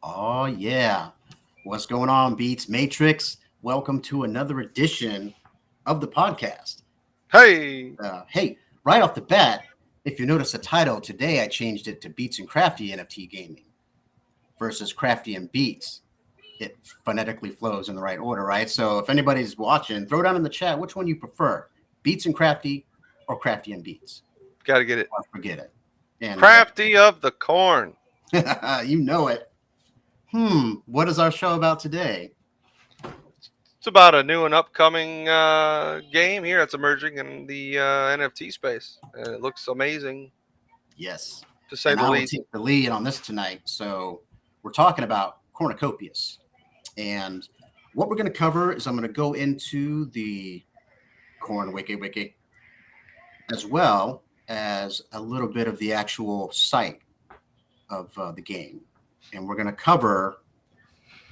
Oh, yeah. What's going on, Beats Matrix? Welcome to another edition of the podcast. Hey, Hey, right off the bat, if you notice the title, today I changed it to Beats and Crafty NFT Gaming versus Crafty and Beats. It phonetically flows in the right order, right? So if anybody's watching, throw down in the chat which one you prefer, Beats and Crafty or Crafty and Beats. gotta get it. Or forget it. And Crafty of the corn. you know it. What is our show about today? It's about a new and upcoming game here that's emerging in the NFT space, and it looks amazing Yes. to say And the I will least. take the lead on this tonight. So we're talking about Cornucopias. And what we're going to cover is I'm going to go into the Corn Wiki, as well as a little bit of the actual site of the game. And we're going to cover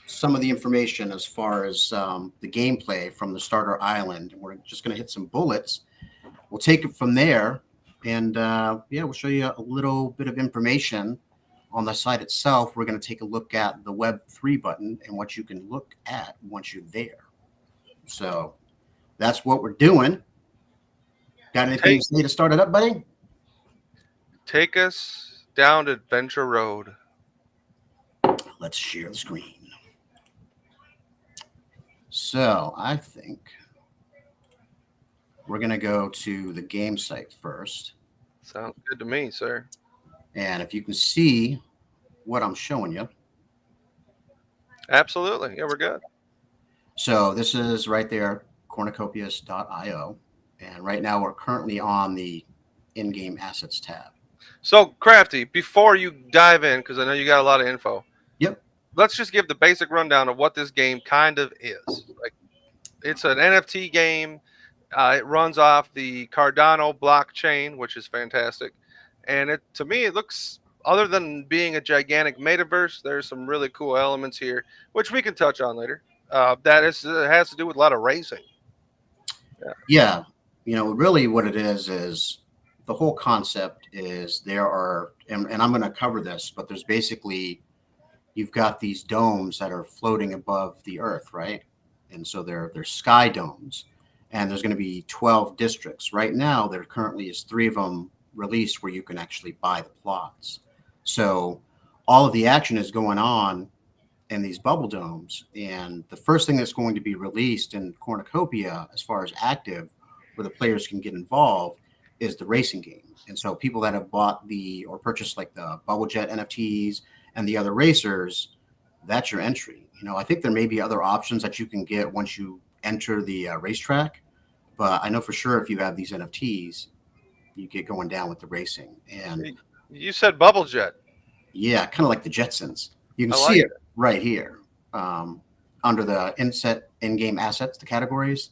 some of the information as far as the gameplay from the starter island. And we're just going to hit some bullets. We'll take it from there. And we'll show you a little bit of information on the site itself. We're going to take a look at the Web3 button and what you can look at once you're there. So that's what we're doing. Got anything to say to start it up, buddy? Take us down Adventure Road. Let's share the screen. So I think we're going to go to the game site first. Sounds good to me, sir. And if you can see what I'm showing you. Absolutely. Yeah, we're good. So this is right there, cornucopias.io. And right now we're currently on the in-game assets tab. So, Crafty, before you dive in, because I know you got a lot of info. Yep. Let's just give the basic rundown of what this game kind of is. Like, it's an NFT game. It runs off the Cardano blockchain, which is fantastic. And to me, it looks, other than being a gigantic metaverse, there's some really cool elements here, which we can touch on later. It has to do with a lot of racing. Yeah. Really what it is the whole concept is there are, and I'm going to cover this, but there's basically, you've got these domes that are floating above the earth, right? And so they're sky domes. And there's going to be 12 districts. Right now, there currently is 3 of them released where you can actually buy the plots. So all of the action is going on in these bubble domes. And the first thing that's going to be released in Cornucopia, as far as active, where the players can get involved, is the racing game. And so people that have bought or purchased like the Bubble Jet NFTs and the other racers, that's your entry. I think there may be other options that you can get once you enter the racetrack. But I know for sure if you have these NFTs, you get going down with the racing. And you said Bubble Jet. Yeah, kind of like the Jetsons. You can like see it right here under the in-game assets, the categories.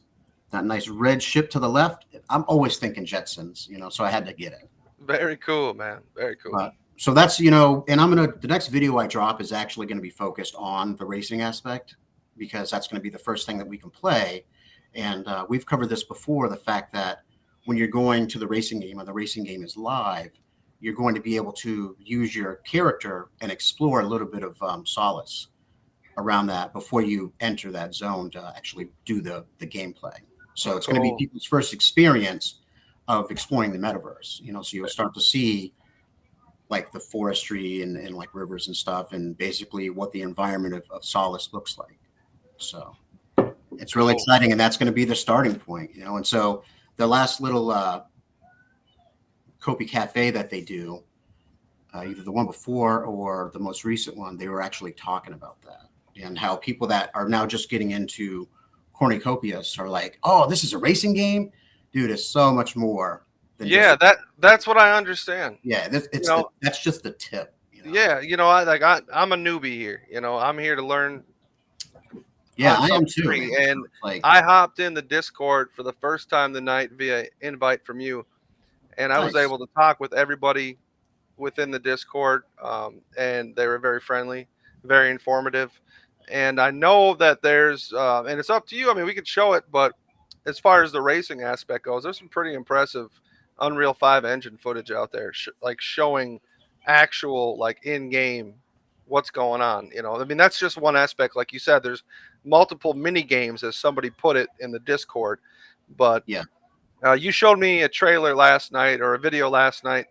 That nice red ship to the left. I'm always thinking Jetsons, so I had to get it. Very cool, man. Very cool. So that's, and the next video I drop is actually going to be focused on the racing aspect, because that's going to be the first thing that we can play. And we've covered this before, the fact that when you're going to the racing game and the racing game is live, you're going to be able to use your character and explore a little bit of solace around that before you enter that zone to actually do the gameplay. So it's going to be people's first experience of exploring the metaverse, so you'll start to see like the forestry and like rivers and stuff, and basically what the environment of Solace looks like. So it's really exciting, and that's going to be the starting point, And so the last little Kopi Cafe that they do, either the one before or the most recent one, they were actually talking about that and how people that are now just getting into Cornucopias are like, oh, this is a racing game? Dude, it's so much more. That's what I understand. Yeah, that's just the tip. Yeah, I'm a newbie here. I'm here to learn. Yeah, I am too. And I hopped in the Discord for the first time tonight via invite from you, and I was able to talk with everybody within the Discord, and they were very friendly, very informative. And I know that there's, and it's up to you. I mean, we could show it, but as far as the racing aspect goes, there's some pretty impressive Unreal 5 engine footage out there, showing actual in-game what's going on. I mean, that's just one aspect. Like you said, there's multiple mini games, as somebody put it in the Discord. But Yeah. you showed me a trailer last night, or a video last night.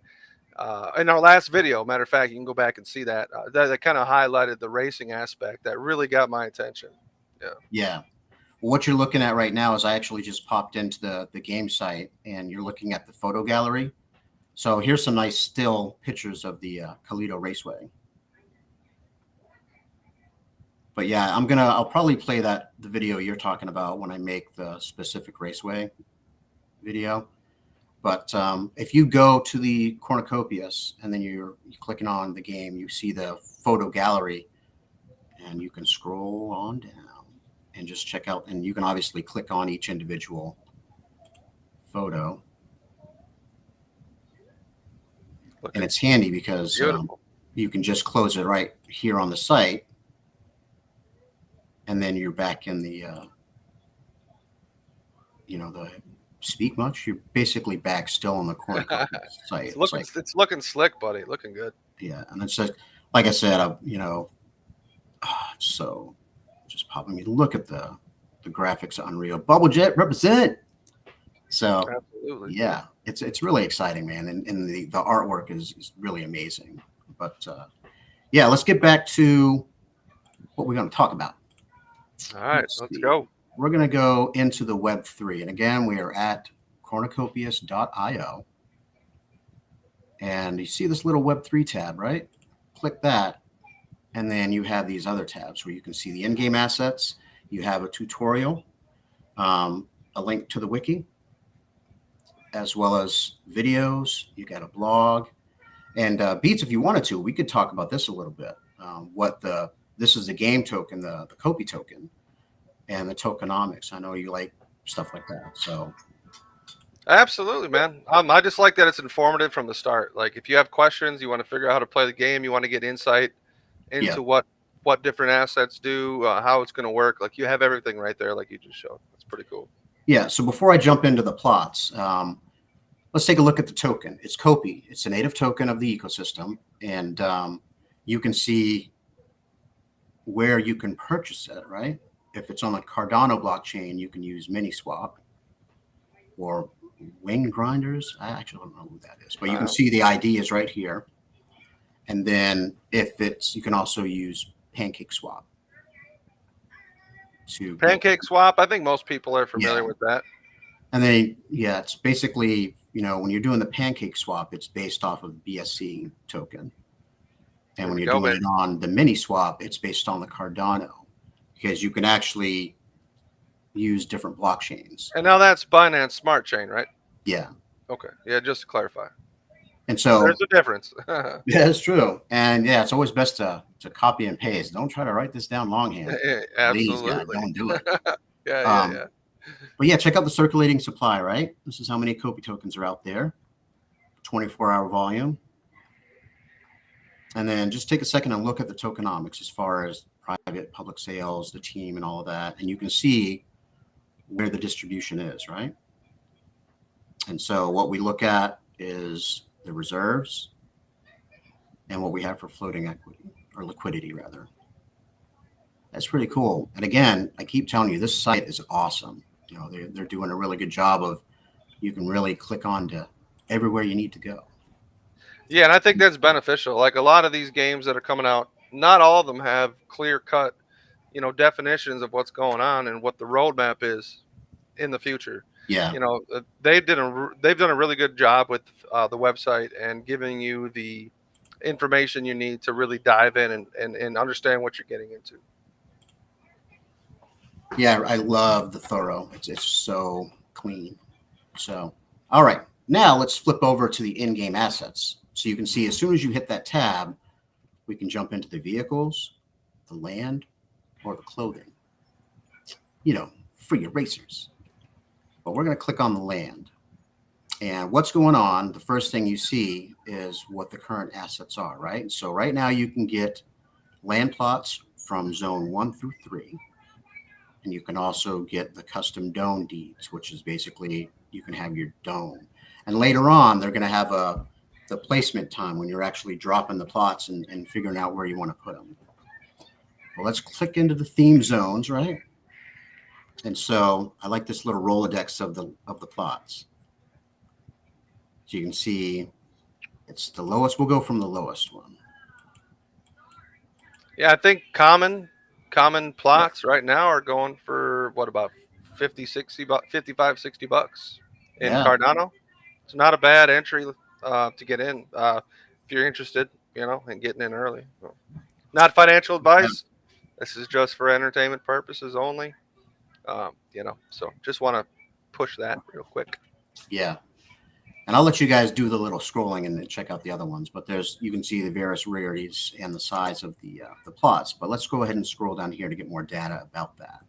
In our last video, matter of fact, you can go back and see that. That kind of highlighted the racing aspect that really got my attention. Yeah. Yeah. What you're looking at right now is I actually just popped into the game site, and you're looking at the photo gallery. So here's some nice still pictures of the Toledo Raceway. But yeah, I'll probably play the video you're talking about when I make the specific raceway video. But if you go to the Cornucopias and then you're clicking on the game, you see the photo gallery, and you can scroll on down and just check out, and you can obviously click on each individual photo. And it's handy because you can just close it right here on the site, and then you're back in the, the speak much. You're basically back still on the Cornucopias site. It's looking slick, buddy. Looking good. Yeah, and it's like I said, so just popping me. Look at the graphics, Unreal. Bubble Jet represent. So absolutely, yeah, it's really exciting, man, and the artwork is really amazing. But yeah, let's get back to what we're going to talk about. All right, let's go. We're going to go into the Web3, and again, we are at cornucopias.io, and you see this little Web3 tab, right? Click that, and then you have these other tabs where you can see the in-game assets. You have a tutorial, a link to the wiki, as well as videos. You got a blog, and Beatz, if you wanted to, we could talk about this a little bit. This is the game token, the Copy token, and the tokenomics. I know you like stuff like that, so. Absolutely, man. I just like that it's informative from the start. Like, if you have questions, you want to figure out how to play the game, you want to get insight into what different assets do, how it's going to work. Like, you have everything right there, like you just showed. That's pretty cool. Yeah. So before I jump into the plots, let's take a look at the token. It's Copy. It's a native token of the ecosystem, and you can see where you can purchase it, right? If it's on the Cardano blockchain, you can use Miniswap or Wing Grinders. I actually don't know who that is, but you can see the ID is right here. And then you can also use PancakeSwap. PancakeSwap, I think most people are familiar with that. And then, it's basically, when you're doing the PancakeSwap, it's based off of BSC token. And when you're doing it on the Miniswap, it's based on the Cardano, because you can actually use different blockchains. And now that's Binance Smart Chain, right? Yeah. Okay. Yeah, just to clarify. And so there's a difference. Yeah, it's true. And yeah, it's always best to copy and paste. Don't try to write this down longhand. Absolutely. Please, don't do it. Yeah. But yeah, check out the circulating supply, right? This is how many Copy tokens are out there. 24-hour volume. And then just take a second and look at the tokenomics as far as private, public sales, the team, and all of that. And you can see where the distribution is, right? And so what we look at is the reserves and what we have for floating equity, or liquidity rather. That's pretty cool. And again, I keep telling you, this site is awesome. They're doing a really good job of, you can really click on to everywhere you need to go. Yeah, and I think that's beneficial. Like, a lot of these games that are coming out, not all of them have clear-cut, definitions of what's going on and what the roadmap is in the future. Yeah. They've done a really good job with the website and giving you the information you need to really dive in and understand what you're getting into. Yeah, I love the thorough. It's so clean. So, all right. Now let's flip over to the in-game assets. So you can see as soon as you hit that tab, we can jump into the vehicles, the land, or the clothing, for your racers. But we're going to click on the land. And what's going on, the first thing you see is what the current assets are, right? So right now you can get land plots from zone 1 through 3. And you can also get the custom dome deeds, which is basically you can have your dome. And later on, they're going to have a the placement time when you're actually dropping the plots and figuring out where you want to put them. Well, let's click into the theme zones, right? And so I like this little Rolodex of the plots. So you can see it's the lowest. We'll go from the lowest one. Yeah, I think common plots right now are going for what, about 50, 60 bucks, 55, 60 bucks in Cardano. It's not a bad entry to get in if you're interested, in getting in early. Not financial advice. This is just for entertainment purposes only. So just want to push that real quick. Yeah. And I'll let you guys do the little scrolling and then check out the other ones. But you can see the various rarities and the size of the plots. But let's go ahead and scroll down here to get more data about that.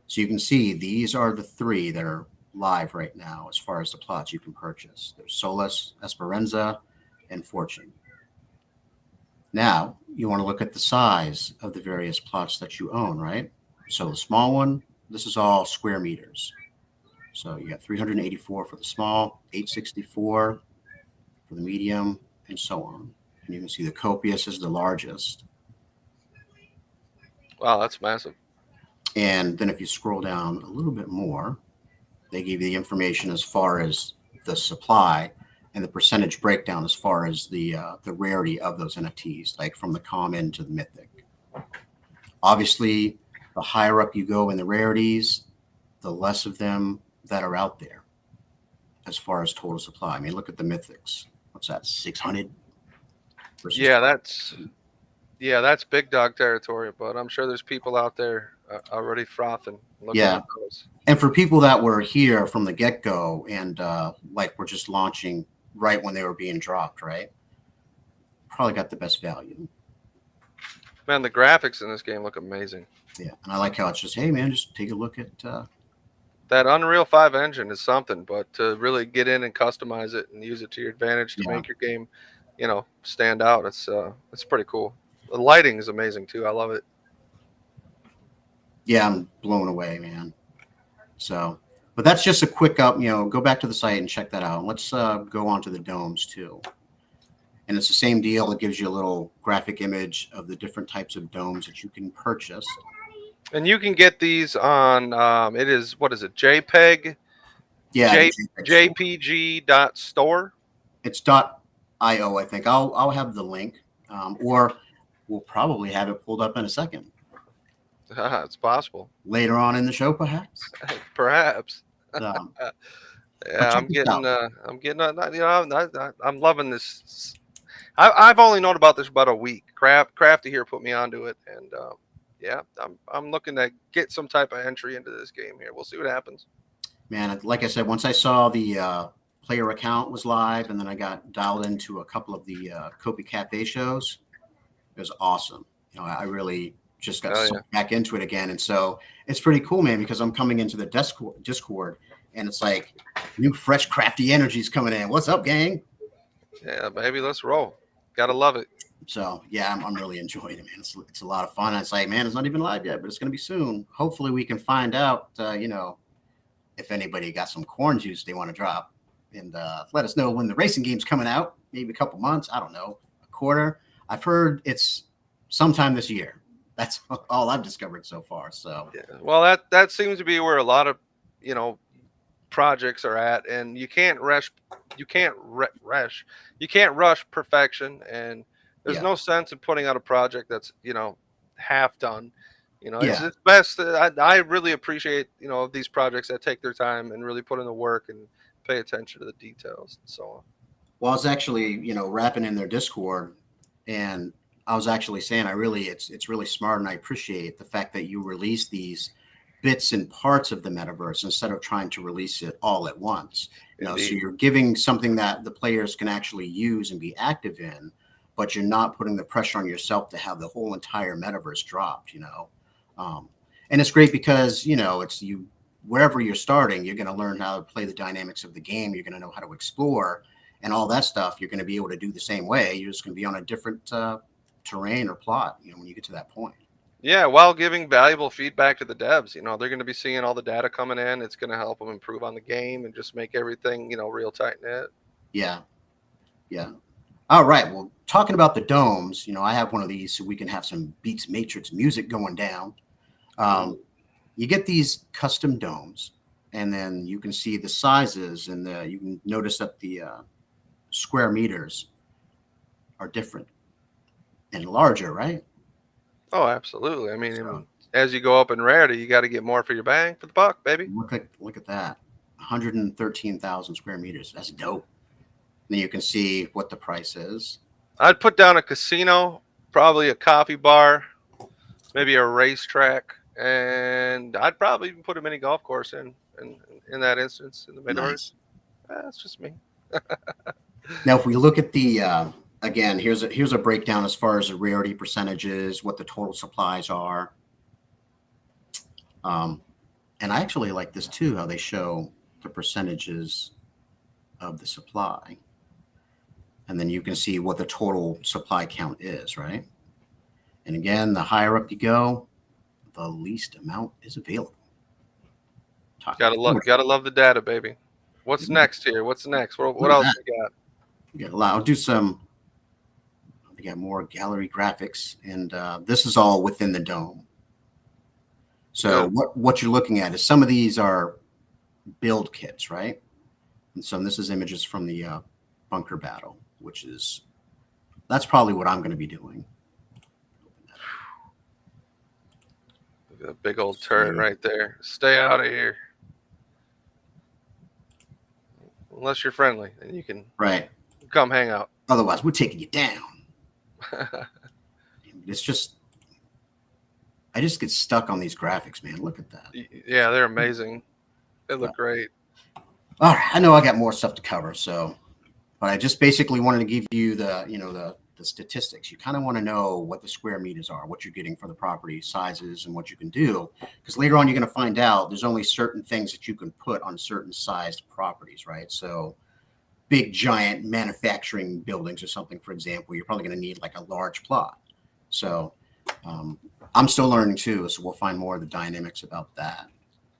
So you can see these are the 3 that are live right now as far as the plots you can purchase. There's Solus, Esperanza, and Fortune. Now you want to look at the size of the various plots that you own, right? So the small one, this is all square meters. So you got 384 for the small, 864 for the medium, and so on. And you can see the Copias is the largest. Wow, that's massive. And then if you scroll down a little bit more, they give you the information as far as the supply and the percentage breakdown as far as the rarity of those NFTs, like from the common to the mythic. Obviously, the higher up you go in the rarities, the less of them that are out there as far as total supply. I mean, look at the mythics. What's that, 600? Yeah, that's big dog territory, but I'm sure there's people out there already frothing. Yeah. And for people that were here from the get-go and like we're just launching right when they were being dropped, right? Probably got the best value. Man, the graphics in this game look amazing. Yeah, and I like how it's just, hey, man, just take a look at that Unreal 5 engine is something, but to really get in and customize it and use it to your advantage to make your game, stand out, it's pretty cool. The lighting is amazing too. I love it. Yeah, I'm blown away, man. So, but that's just a quick up, go back to the site and check that out. Let's go on to the domes too. And it's the same deal. It gives you a little graphic image of the different types of domes that you can purchase. And you can get these on, it is, what is it, JPEG? Yeah. JPG.store. It's .io, I think. I'll have the link, or we'll probably have it pulled up in a second. It's possible. Later on in the show, perhaps. Perhaps. Yeah, I'm loving this. I've only known about this about a week. Crafty here put me onto it, and I'm looking to get some type of entry into this game here. We'll see what happens. Man, like I said, once I saw the player account was live, and then I got dialed into a couple of the Kopi Cafe shows, it was awesome. I really just got sucked back into it again, and so it's pretty cool, man. Because I'm coming into the Discord, and it's like new, fresh, crafty energies coming in. What's up, gang? Yeah, baby, let's roll. Gotta love it. So yeah, I'm really enjoying it, man. It's a lot of fun. It's like, man, it's not even live yet, but it's going to be soon. Hopefully, we can find out, if anybody got some corn juice they want to drop, and let us know when the racing game's coming out. Maybe a couple months. I don't know, a quarter. I've heard it's sometime this year. That's all I've discovered so far. So yeah. Well, that seems to be where a lot of projects are at, and you can't rush. You can't rush perfection, and there's no sense in putting out a project that's half done. It's best. I really appreciate these projects that take their time and really put in the work and pay attention to the details and so on. Well, I was actually rapping in their Discord, and I was actually saying it's really smart, and I appreciate the fact that you release these bits and parts of the metaverse instead of trying to release it all at once. So you're giving something that the players can actually use and be active in, but you're not putting the pressure on yourself to have the whole entire metaverse dropped. And it's great because it's you wherever you're starting, you're going to learn how to play the dynamics of the game. You're going to know how to explore and all that stuff. You're going to be able to do the same way. You're just going to be on a different terrain or plot, when you get to that point. Yeah, while giving valuable feedback to the devs. They're going to be seeing all the data coming in. It's going to help them improve on the game and just make everything, real tight knit. Yeah. Yeah. All right. Well, talking about the domes, I have one of these so we can have some Beats Matrix music going down. Um, you get these custom domes, and then you can see the sizes, and you can notice that the square meters are different and larger, right? Oh, absolutely. I So mean, as you go up in rarity, you got to get more for your bang for the buck, baby. look at that, 113,000 square meters. That's dope. Then you can see what the price is. I'd put down a casino, probably a coffee bar, maybe a racetrack, and I'd probably even put a mini golf course in that instance in the metaverse. Nice. That's just me. Now, if we look at the again, here's a breakdown as far as the rarity percentages, what the total supplies are. And I actually like this too, how they show the percentages of the supply. And then you can see what the total supply count is, right? And again, the higher up you go, the least amount is available. Gotta love the data, baby. What's next here? What's next? What else we got? We got a lot. I'll do some. We got more gallery graphics, and this is all within the dome. So what you're looking at is some of these are build kits, right? And so this is images from the bunker battle, that's probably what I'm going to be doing. A big old turret right there. Stay out of here. Unless you're friendly, and you can come hang out. Otherwise, we're taking you down. It's just, I just get stuck on these graphics, man. Look at that. Yeah, they're amazing. They look great. All right, I know I got more stuff to cover, but I just basically wanted to give you the statistics. You kind of want to know what the square meters are, what you're getting for the property sizes, and what you can do, because later on you're going to find out there's only certain things that you can put on certain sized properties, right? So big giant manufacturing buildings or something, for example, you're probably going to need like a large plot. So I'm still learning too, so we'll find more of the dynamics about that.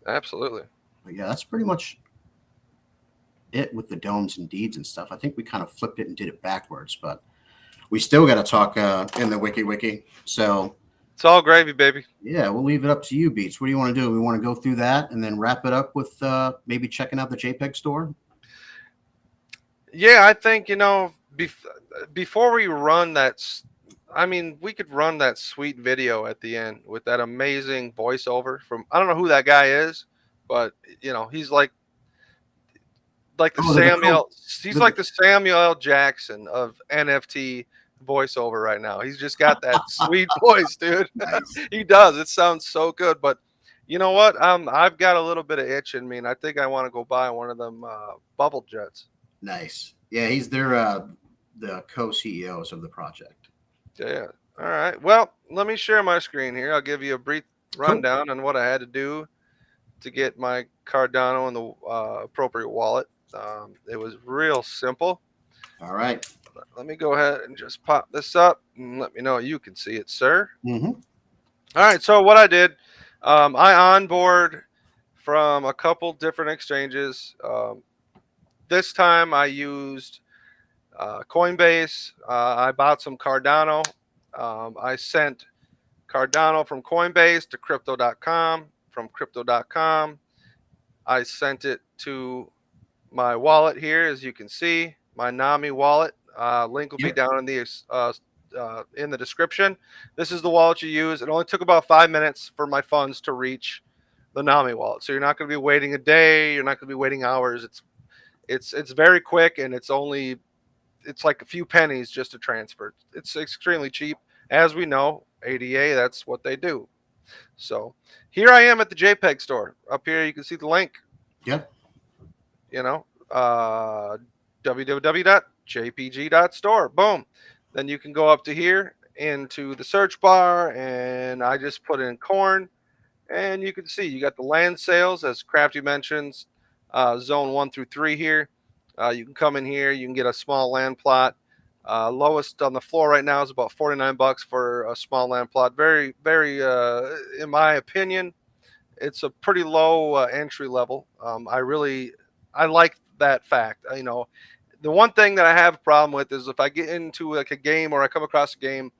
Absolutely. But yeah, that's pretty much it with the domes and deeds and stuff. I think we kind of flipped it and did it backwards, but we still got to talk in the wiki. So it's all gravy, baby. Yeah, we'll leave it up to you, Beats. What do you want to do? We want to go through that and then wrap it up with maybe checking out the JPEG store? Yeah, I think, before we run that, we could run that sweet video at the end with that amazing voiceover from, I don't know who that guy is, but, he's like the Samuel L. Jackson of NFT voiceover right now. He's just got that sweet voice, dude. Nice. He does. It sounds so good. But you know what? I've got a little bit of itch in me, and I think I want to go buy one of them bubble jets. Nice. Yeah, they're the co-CEOs of the project. Yeah. All right. Well, let me share my screen here. I'll give you a brief rundown on what I had to do to get my Cardano in the appropriate wallet. It was real simple. All right. Let me go ahead and just pop this up and let me know you can see it, sir. Mm-hmm. All right. So what I did, I onboard from a couple different exchanges. This time I used Coinbase. I bought some Cardano. I sent Cardano from Coinbase to crypto.com. From crypto.com, I sent it to my wallet here, as you can see, my Nami wallet. Link will be down in the description. This is the wallet you use. It only took about 5 minutes for my funds to reach the Nami wallet. So you're not going to be waiting a day. You're not going to be waiting hours. It's very quick, and it's like a few pennies just to transfer. It's extremely cheap. As we know, ADA, that's what they do. So here I am at the JPEG store. Up here, you can see the link. Yep. www.jpg.store. Boom. Then you can go up to here into the search bar, and I just put in corn, and you can see you got the land sales, as Crafty mentions, zone 1 through 3 here. You can come in here. You can get a small land plot. Lowest on the floor right now is about $49 for a small land plot. Very, very, in my opinion, it's a pretty low entry level. I like that fact. the one thing that I have a problem with is if I get into like a game or I come across a game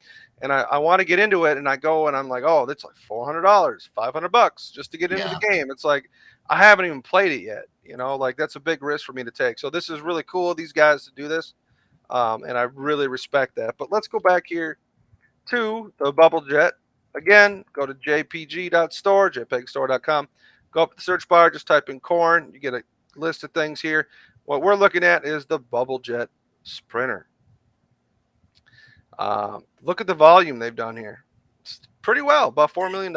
and I want to get into it and I go and I'm like, oh, that's like $400, $500 just to get into the game. It's like, I haven't even played it yet. You know, like that's a big risk for me to take. So this is really cool of these guys to do this. And I really respect that. But let's go back here to the Bubble Jet. Again, go to jpg.store, jpegstore.com. Go up the search bar, just type in corn. You get a list of things here. What we're looking at is the Bubble Jet Sprinter. Look at the volume they've done here. It's pretty well, about $4 million.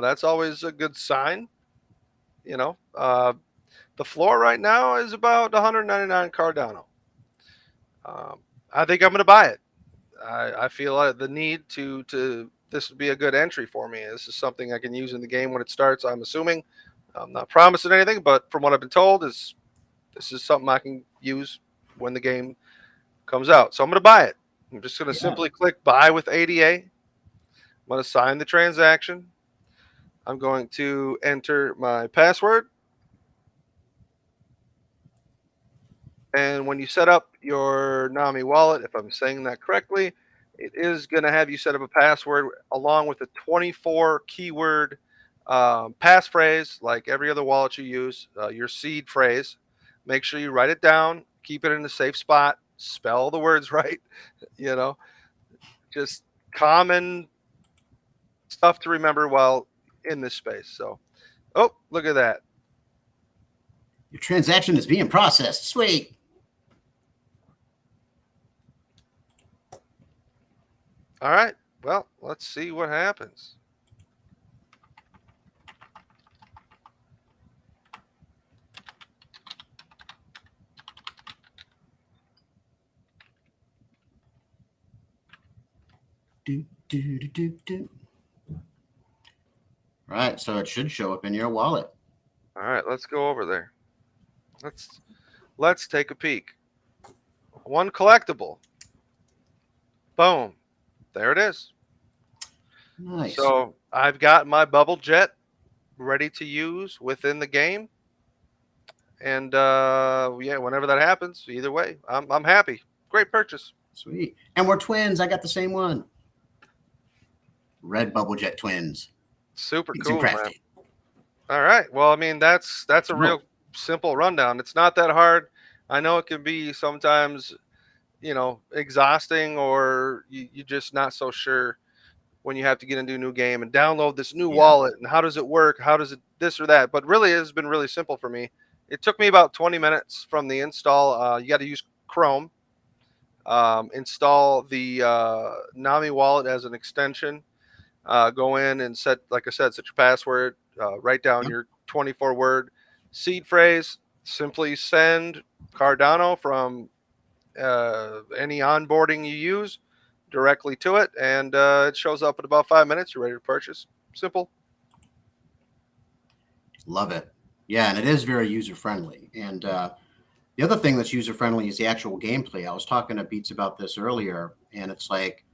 That's always a good sign. You know, the floor right now is about 199 Cardano. I think I'm going to buy it. I feel the need to this would be a good entry for me. This is something I can use in the game when it starts. I'm assuming. I'm not promising anything, but from what I've been told, this is something I can use when the game comes out. So I'm going to buy it. I'm just going to simply click buy with ADA. I'm going to sign the transaction. I'm going to enter my password. And when you set up your NAMI wallet, if I'm saying that correctly, it is going to have you set up a password along with a 24 keyword passphrase, like every other wallet you use, your seed phrase. Make sure you write it down, keep it in a safe spot, spell the words right, you know, just common stuff to remember while in this space. So, oh, look at that. Your transaction is being processed. Sweet. All right. Well, let's see what happens. Right, so it should show up in your wallet. All right, let's go over there. Let's take a peek. One collectible. Boom. There it is. Nice. So I've got my Bubble Jet ready to use within the game. And yeah, whenever that happens, either way, I'm happy. Great purchase. Sweet. And we're twins. I got the same one. Red Bubble Jet twins. Super Beatz cool, and Crafty. man. All right. Well, I mean, that's a real simple rundown. It's not that hard. I know it can be sometimes, you know, exhausting, or you're just not so sure when you have to get into a new game and download this new wallet and how does it work? How does it this or that? But really, it has been really simple for me. It took me about 20 minutes from the install. You got to use Chrome. Install the NAMI wallet as an extension. Go in and set, like I said, set your password. Write down your 24-word seed phrase. Simply send Cardano from any onboarding you use directly to it, and it shows up in about 5 minutes. You're ready to purchase. Simple. Love it. Yeah, and it is very user-friendly. And the other thing that's user-friendly is the actual gameplay. I was talking to Beatz about this earlier, and it's like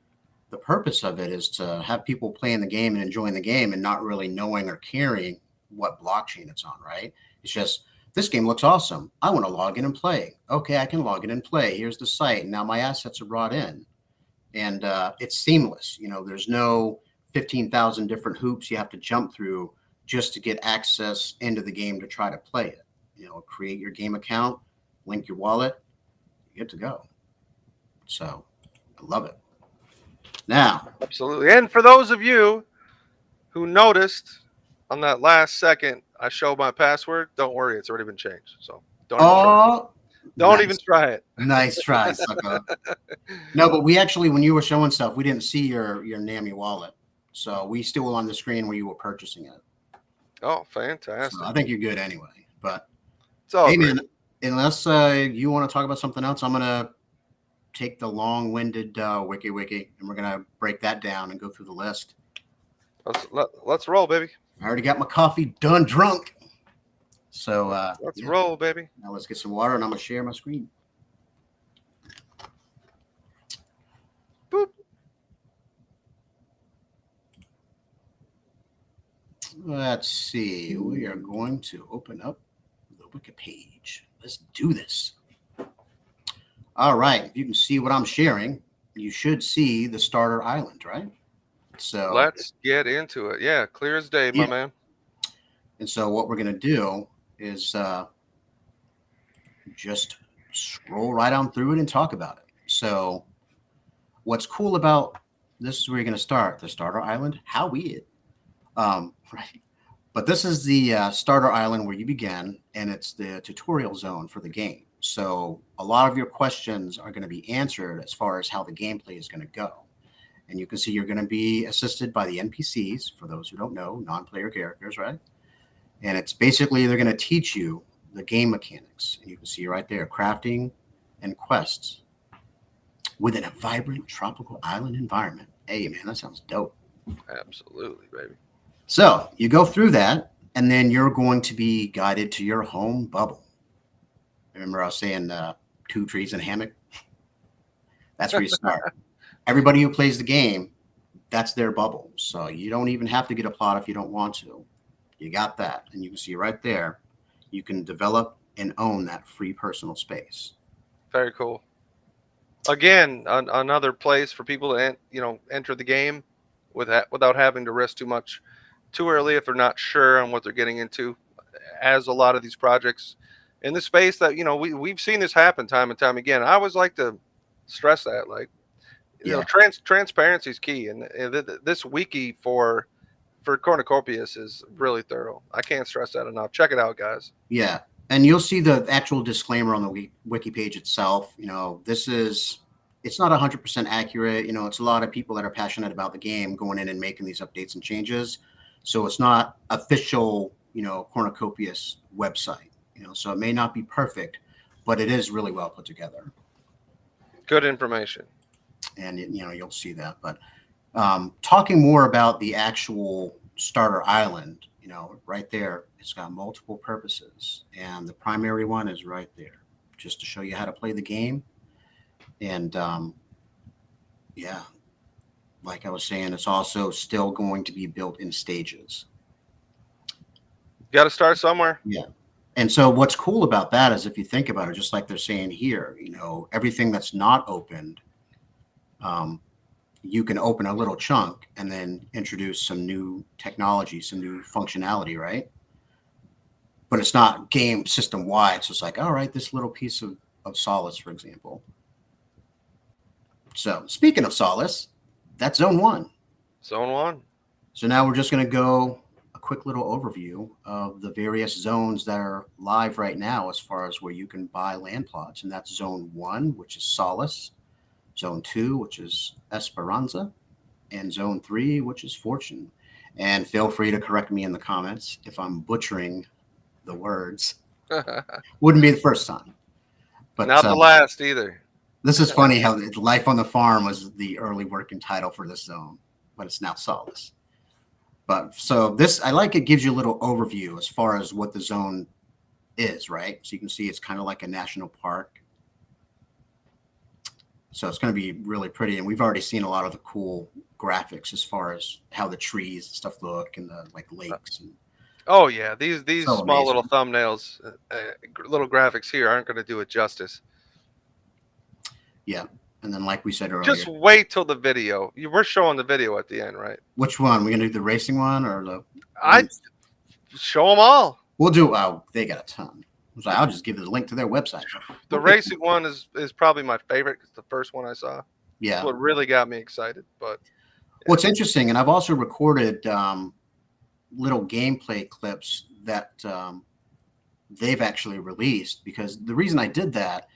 the purpose of it is to have people playing the game and enjoying the game and not really knowing or caring what blockchain it's on, right? It's just, this game looks awesome. I want to log in and play. Okay, I can log in and play. Here's the site. And now my assets are brought in. And it's seamless. You know, there's no 15,000 different hoops you have to jump through just to get access into the game to try to play it. You know, create your game account, link your wallet, you're good to go. So I love it. Now, absolutely. And for those of you who noticed on that last second I showed my password, don't worry, it's already been changed. So don't even try it. Nice try, sucker. No, but we actually, when you were showing stuff, we didn't see your NAMI wallet. So we still were on the screen where you were purchasing it. Oh, fantastic. So I think you're good anyway. But it's all hey, man, unless you want to talk about something else, I'm going to take the long-winded wiki, and we're going to break that down and go through the list. Let's roll, baby. I already got my coffee done drunk. So let's roll, baby. Now let's get some water, and I'm going to share my screen. Boop. Let's see. We are going to open up the wiki page. Let's do this. All right. If you can see what I'm sharing, you should see the starter island, right? So Let's get into it. Yeah, clear as day, my yeah. man. And so what we're going to do is just scroll right on through it and talk about it. So what's cool about this is where you're going to start the starter island. How weird. Right. But this is the starter island where you begin, and it's the tutorial zone for the game. So a lot of your questions are going to be answered as far as how the gameplay is going to go. And you can see you're going to be assisted by the NPCs, for those who don't know, non-player characters, right? And it's basically they're going to teach you the game mechanics. And you can see right there, crafting and quests within a vibrant tropical island environment. Hey, man, that sounds dope. Absolutely, baby. So you go through that, and then you're going to be guided to your home bubble. Remember I was saying 2 trees and a hammock? That's where you start. Everybody who plays the game, that's their bubble. So you don't even have to get a plot if you don't want to. You got that. And you can see right there, you can develop and own that free personal space. Very cool. Again, another place for people to enter the game without having to risk too much too early if they're not sure on what they're getting into. As a lot of these projects in the space that we've seen this happen time and time again. I always like to stress that, like, transparency is key, and this wiki for Cornucopias is really thorough. I can't stress that enough. Check it out, guys. Yeah. And you'll see the actual disclaimer on the wiki page itself. It's not 100% accurate. It's a lot of people that are passionate about the game going in and making these updates and changes. So it's not official, Cornucopias website, so it may not be perfect, but it is really well put together. Good information. And, you'll see that. But talking more about the actual starter island, right there, it's got multiple purposes. And the primary one is right there, just to show you how to play the game. And like I was saying, it's also still going to be built in stages. You got to start somewhere. Yeah. And so what's cool about that is if you think about it, just like they're saying here, everything that's not opened, you can open a little chunk and then introduce some new technology, some new functionality, right? But it's not game system wide. So it's like, all right, this little piece of Solace, for example. So speaking of Solace, that's zone 1. Zone 1. So now we're just going to go a quick little overview of the various zones that are live right now as far as where you can buy land plots. And that's zone 1, which is Solace, zone 2, which is Esperanza, and zone 3, which is Fortune. And feel free to correct me in the comments if I'm butchering the words. Wouldn't be the first time. But not the last either. This is funny how Life on the Farm was the early working title for this zone, but it's now Solace. But so this, I like it gives you a little overview as far as what the zone is, right? So you can see it's kind of like a national park. So it's going to be really pretty. And we've already seen a lot of the cool graphics as far as how the trees and stuff look and the lakes. And, oh yeah. These so small amazing. Little thumbnails, little graphics here aren't going to do it justice. Yeah. And then like we said earlier. Just wait till the video. We're showing the video at the end, right? Which one? We're going to do the racing one or the... I show them all. We'll do... they got a ton. So I'll just give you the link to their website. The racing one is probably my favorite. It's the first one I saw. Yeah. It's what really got me excited. But yeah. What's interesting, and I've also recorded little gameplay clips that they've actually released, because the reason I did that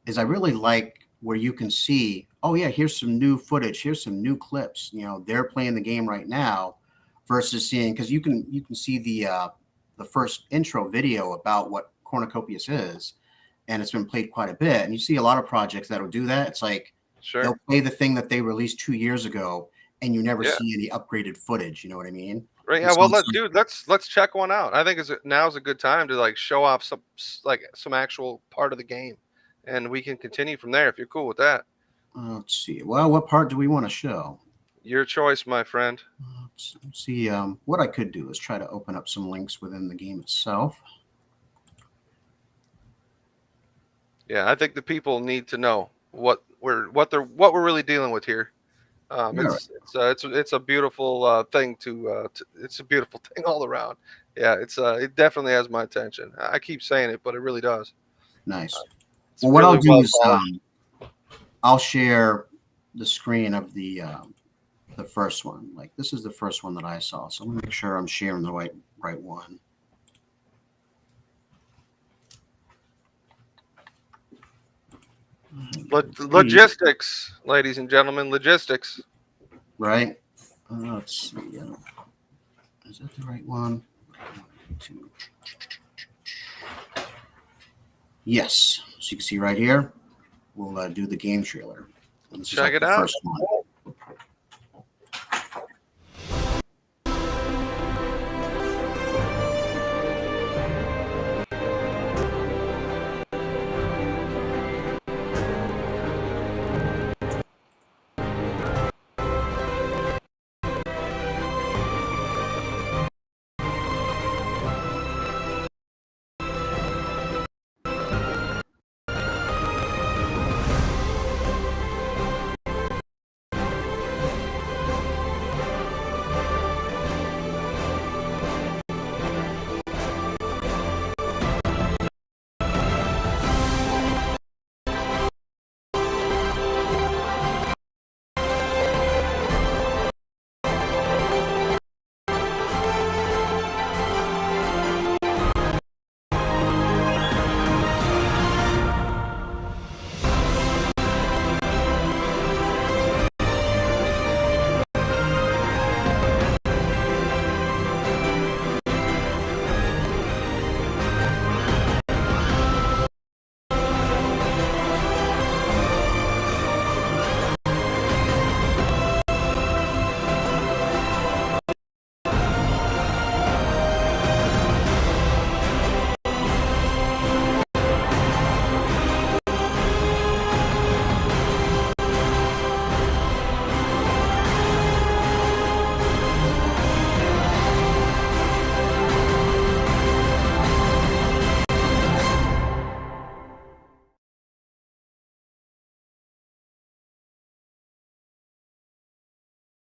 is I really like where you can see, oh yeah, here's some new footage, here's some new clips. They're playing the game right now, versus seeing, because you can see the first intro video about what Cornucopias is, and it's been played quite a bit. And you see a lot of projects that'll do that. It's like they'll play the thing that they released 2 years ago, and you never see any upgraded footage. You know what I mean? Right. Yeah. Well, let's check one out. I think now's a good time to like show off some actual part of the game, and we can continue from there if you're cool with that. Let's see. Well, what part do we want to show? Your choice, my friend. Let's see. What I could do is try to open up some links within the game itself. Yeah, I think the people need to know what we're really dealing with here. Right. It's a beautiful thing it's a beautiful thing all around. Yeah, it definitely has my attention. I keep saying it, but it really does. Nice. It's Well, what I'll really do well is polished. I'll share the screen of the first one. Like this is the first one that I saw, so let me make sure I'm sharing the right one. Logistics, ladies and gentlemen, logistics. Right. Let's see. Is that the right one? Yes. So you can see right here, we'll do the game trailer. And this is Check like it the out. first one.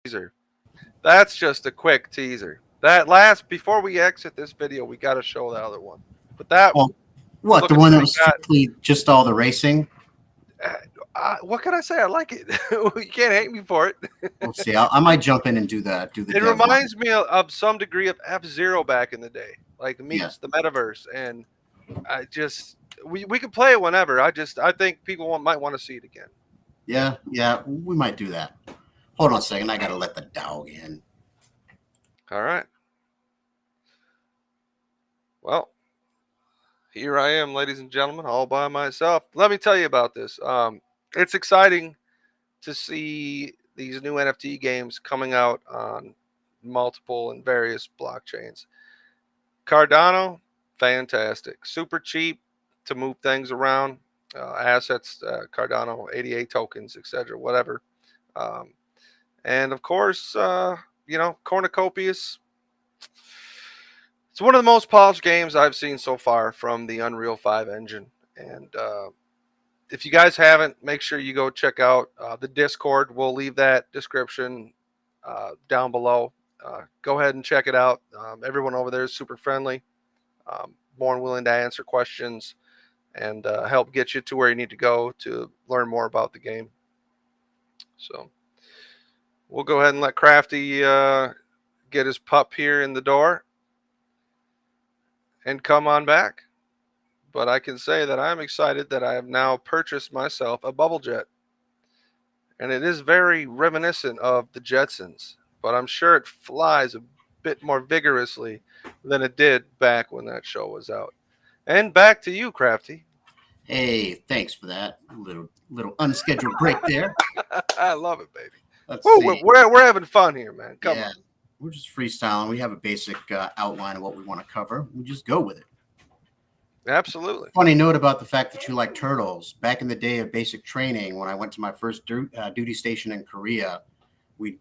Teaser. That's just a quick teaser. That last before we exit this video, we got to show the other one. But that Well, what look the at one that what we was got. strictly just all the racing? What can I say? I like it. You can't hate me for it. Let's see. I might jump in and do the It dev one. reminds me of some degree of F-Zero back in the day, like Yeah. meets the metaverse, and I just we can play it whenever. I think people might want to see it again. Yeah. We might do that. Hold on a second. I gotta let the dog in. All right. Well, here I am, ladies and gentlemen, all by myself. Let me tell you about this. It's exciting to see these new NFT games coming out on multiple and various blockchains. Cardano, fantastic. Super cheap to move things around, assets, Cardano, 88 tokens, etc., whatever. Um, and of course, Cornucopias. It's one of the most polished games I've seen so far from the Unreal 5 engine. And if you guys haven't, make sure you go check out the Discord. We'll leave that description down below. Go ahead and check it out. Everyone over there is super friendly, more than willing to answer questions and help get you to where you need to go to learn more about the game. So we'll go ahead and let Crafty get his pup here in the door and come on back. But I can say that I'm excited that I have now purchased myself a bubble jet. And it is very reminiscent of the Jetsons, but I'm sure it flies a bit more vigorously than it did back when that show was out. And back to you, Crafty. Hey, thanks for that little unscheduled break there. I love it, baby. Let's Woo, see. we're having fun here, man. Come on. We're just freestyling. We have a basic outline of what we want to cover. We just go with it. Absolutely. Funny note about the fact that you like turtles. Back in the day of basic training, when I went to my first duty station in Korea, we'd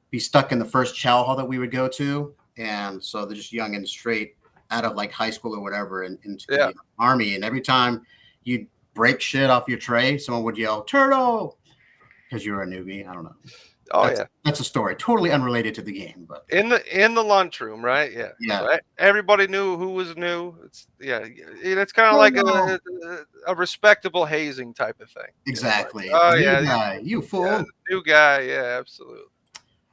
be stuck in the first chow hall that we would go to. And so they're just young and straight out of like high school or whatever and into the Army. And every time you'd break shit off your tray, someone would yell "turtle" because you're a newbie. I don't know. Oh that's a story totally unrelated to the game, but in the lunchroom, right? Yeah. Yeah. So everybody knew who was new. It's kind of like a respectable hazing type of thing. Exactly. Like, oh New yeah, guy, you fool. Yeah, new guy. Yeah, absolutely.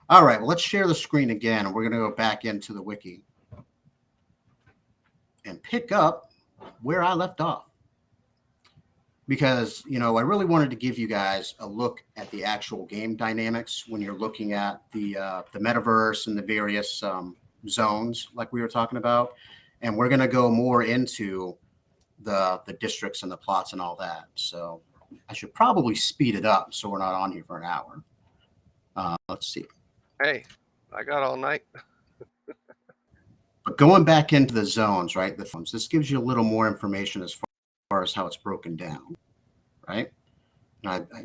All right. Well, let's share the screen again, and we're going to go back into the wiki and pick up where I left off. Because, I really wanted to give you guys a look at the actual game dynamics when you're looking at the metaverse and the various zones like we were talking about. And we're going to go more into the districts and the plots and all that. So I should probably speed it up so we're not on here for an hour. Let's see. Hey, I got all night. But going back into the zones, right? This gives you a little more information as far as how it's broken down, right? And I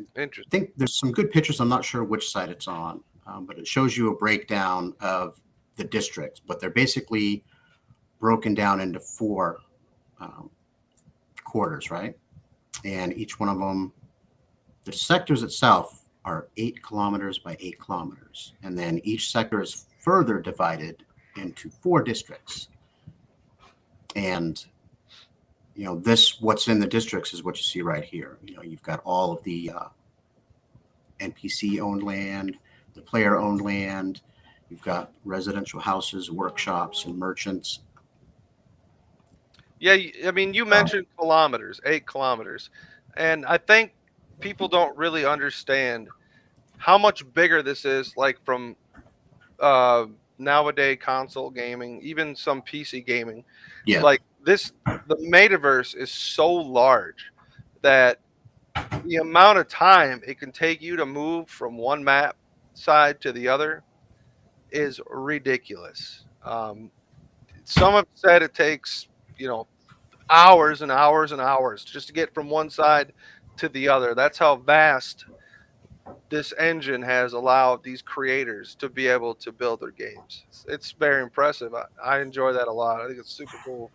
think there's some good pictures. I'm not sure which side it's on, but it shows you a breakdown of the districts. But they're basically broken down into 4 quarters, right? And each one of them, the sectors itself are 8 kilometers by 8 kilometers. And then each sector is further divided into 4 districts. And, what's in the districts is what you see right here. You've got all of the NPC owned land, the player owned land. You've got residential houses, workshops, and merchants. Yeah, I mean, you mentioned kilometers, 8 kilometers. And I think people don't really understand how much bigger this is, like from nowadays console gaming, even some PC gaming. Yeah. Like the metaverse is so large that the amount of time it can take you to move from one map side to the other is ridiculous. Some have said it takes, hours and hours and hours just to get from one side to the other. That's how vast this engine has allowed these creators to be able to build their games. It's very impressive. I enjoy that a lot. I think it's super cool.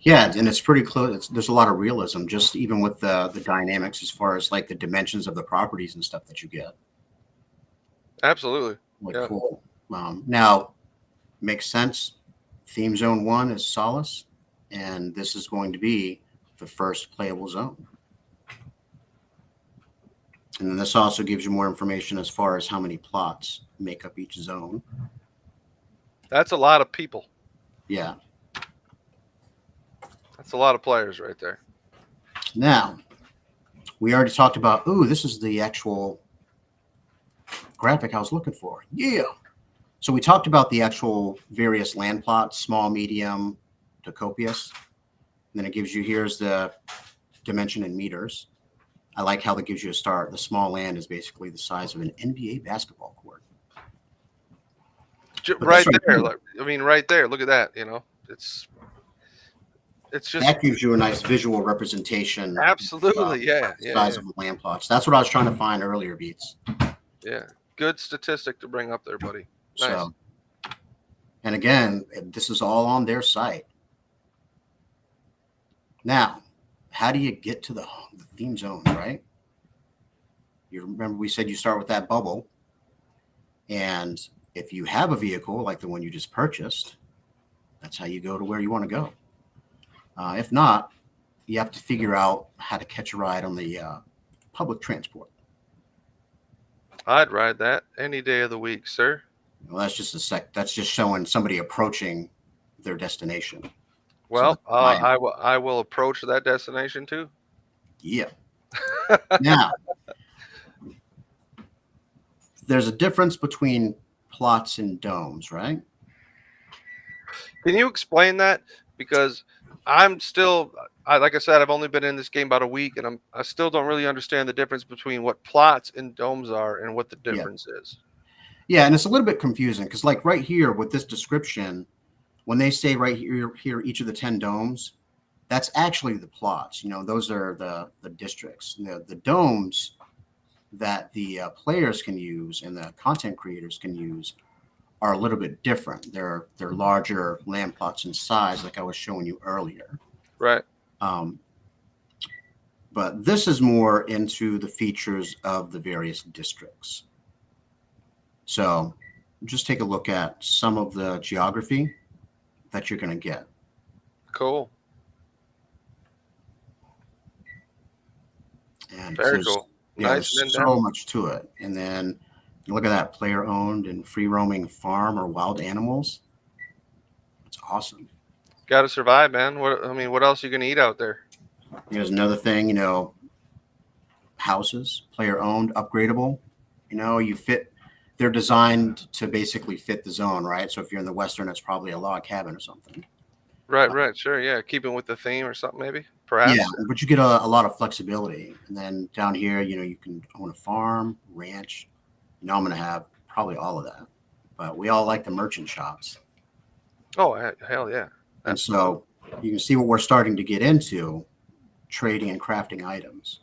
Yeah, and it's pretty close. There's a lot of realism, just even with the dynamics as far as like the dimensions of the properties and stuff that you get. Absolutely. Cool. Now, makes sense. Theme Zone 1 is Solace, and this is going to be the first playable zone. And then this also gives you more information as far as how many plots make up each zone. That's a lot of people. Yeah. That's a lot of players right there. Now, we already talked about, this is the actual graphic I was looking for. Yeah. So we talked about the actual various land plots, small, medium, to copious. And then it gives you, here's the dimension in meters. I like how that gives you a start. The small land is basically the size of an NBA basketball court. Right there. Right there. Look at that. It's just, that gives you a nice visual representation. Absolutely. Size of the land plots. That's what I was trying to find earlier, Beatz. Yeah. Good statistic to bring up there, buddy. Nice. So, and again, this is all on their site. Now, how do you get to the theme zone, right? You remember we said you start with that bubble. And if you have a vehicle like the one you just purchased, that's how you go to where you want to go. If not, you have to figure out how to catch a ride on the public transport. I'd ride that any day of the week, sir. Well, that's just that's just showing somebody approaching their destination. Well, so I will approach that destination too. Yeah. Now, there's a difference between plots and domes, right? Can you explain that? Because I'm still, like I said, I've only been in this game about a week, and I still don't really understand the difference between what plots and domes are and what the difference is. Yeah, and it's a little bit confusing because, like right here with this description, when they say right here each of the 10 domes, that's actually the plots. Those are the districts. The domes that the players can use and the content creators can use are a little bit different. They're larger land plots in size, like I was showing you earlier. Right. But this is more into the features of the various districts. So just take a look at some of the geography that you're going to get. Cool. And Very cool. yeah, Nice there's and in-depth. so much to it. And then look at that player owned and free roaming farm or wild animals. It's awesome. Got to survive, man. What else are you going to eat out there? Here's another thing, houses, player owned, upgradable. They're designed to basically fit the zone, right? So if you're in the Western, it's probably a log cabin or something. Right, sure, yeah. Keeping with the theme or something, maybe, perhaps. Yeah, but you get a lot of flexibility. And then down here, you can own a farm, ranch. I'm going to have probably all of that. But we all like the merchant shops. Oh, hell yeah. And so you can see what we're starting to get into, trading and crafting items.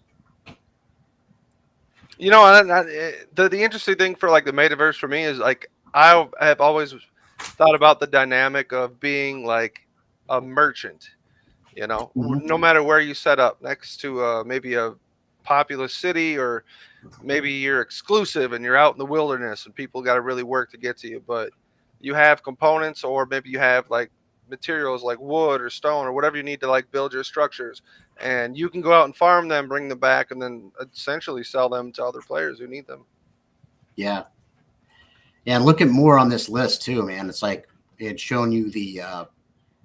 The interesting thing for like the metaverse for me is like I have always thought about the dynamic of being like a merchant. No matter where you set up, next to maybe a populous city, or maybe you're exclusive and you're out in the wilderness and people got to really work to get to you, but you have components, or maybe you have like materials like wood or stone or whatever you need to like build your structures, and you can go out and farm them, bring them back, and then essentially sell them to other players who need them. Yeah, and look at more on this list too, man. It's like it's showing you the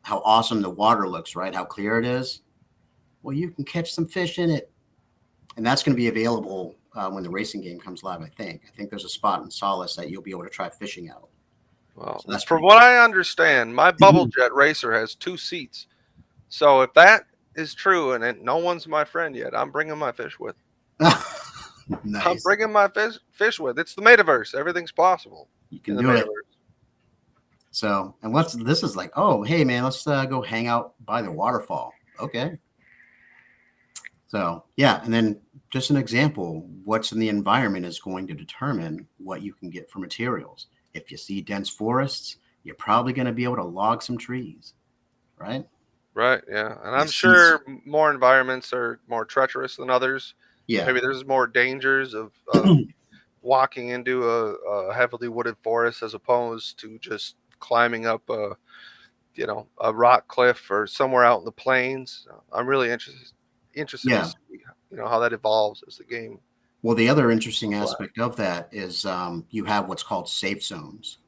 how awesome the water looks, right? How clear it is. Well, you can catch some fish in it, and that's going to be available when the racing game comes live. I think there's a spot in Solace that you'll be able to try fishing out. Well, so from what I understand, my bubble jet racer has 2 seats. So if that is true, and no one's my friend yet, I'm bringing my fish with. Nice. I'm bringing my fish with. It's the metaverse. Everything's possible. You can do it. So, and this is like, oh, hey man, let's go hang out by the waterfall. Okay. So yeah, and then just an example, what's in the environment is going to determine what you can get for materials. If you see dense forests, you're probably going to be able to log some trees, right? Right, yeah. And I'm sure more environments are more treacherous than others. Yeah. Maybe there's more dangers of walking into a heavily wooded forest as opposed to just climbing up a rock cliff or somewhere out in the plains. I'm really interested to see, how that evolves as the game. Well, the other interesting aspect of that is you have what's called safe zones,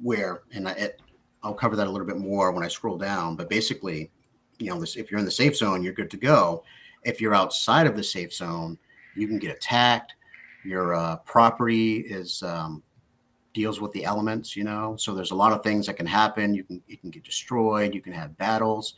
I'll cover that a little bit more when I scroll down. But basically, if you're in the safe zone, you're good to go. If you're outside of the safe zone, you can get attacked. Your property deals with the elements, so there's a lot of things that can happen. You can get destroyed. You can have battles.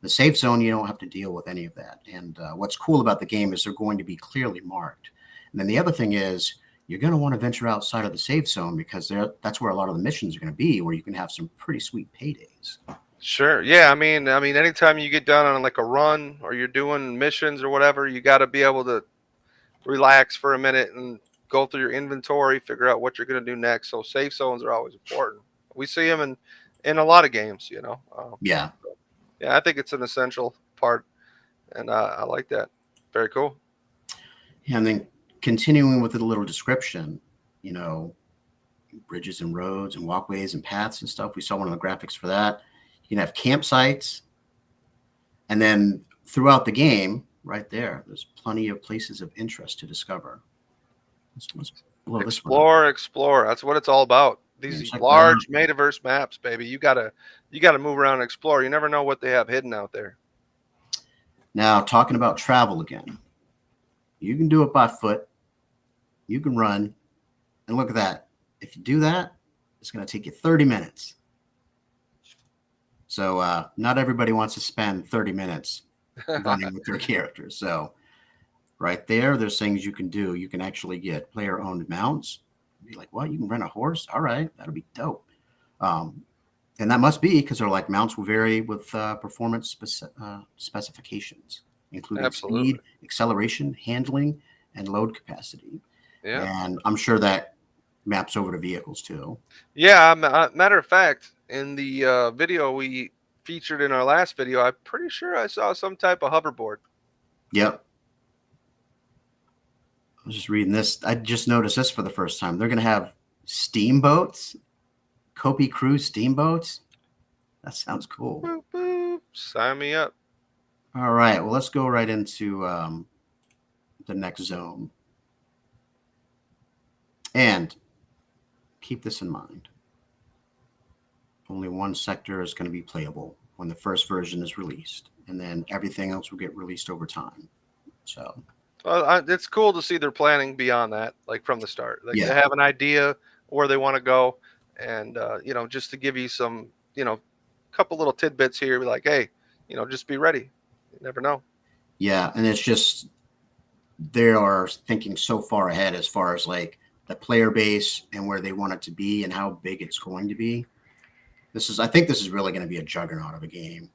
The safe zone, you don't have to deal with any of that. And what's cool about the game is they're going to be clearly marked. And then the other thing is you're going to want to venture outside of the safe zone because that's where a lot of the missions are going to be, where you can have some pretty sweet paydays. Sure. Yeah. I mean, anytime you get done on like a run or you're doing missions or whatever, you got to be able to relax for a minute and go through your inventory, figure out what you're going to do next. So safe zones are always important. We see them in a lot of games, Yeah. Yeah, I think it's an essential part, and I like that. Very cool. Yeah, and then continuing with a little description, bridges and roads and walkways and paths and stuff. We saw one of the graphics for that. You can have campsites, and then throughout the game, right there's plenty of places of interest to discover. Let's explore. That's what it's all about. These large metaverse maps, baby. You gotta move around and explore. You never know what they have hidden out there. Now, talking about travel again, you can do it by foot. You can run, and look at that. If you do that, it's going to take you 30 minutes. So not everybody wants to spend 30 minutes running with their characters. So right there's things you can do. You can actually get player-owned mounts. Be like, what? You can rent a horse? All right, that'll be dope. And that must be because they're like mounts will vary with performance specifications, including speed, acceleration, handling, and load capacity. Yeah. And I'm sure that maps over to vehicles too. Yeah, matter of fact, in the video we featured in our last video, I'm pretty sure I saw some type of hoverboard. Yep. I was just reading this. I just noticed this for the first time. They're going to have steamboats, Kopi cruise steamboats. That sounds cool. Boop, boop. Sign me up. All right. Well, let's go right into the next zone. And keep this in mind. Only one sector is going to be playable when the first version is released, and then everything else will get released over time. So it's cool to see they're planning beyond that, like from the start. Like yeah, they have an idea where they want to go, and just to give you some, couple little tidbits here, be like, hey, just be ready. You never know. Yeah, and it's just they are thinking so far ahead as far as like the player base and where they want it to be and how big it's going to be. I think this is really going to be a juggernaut of a game.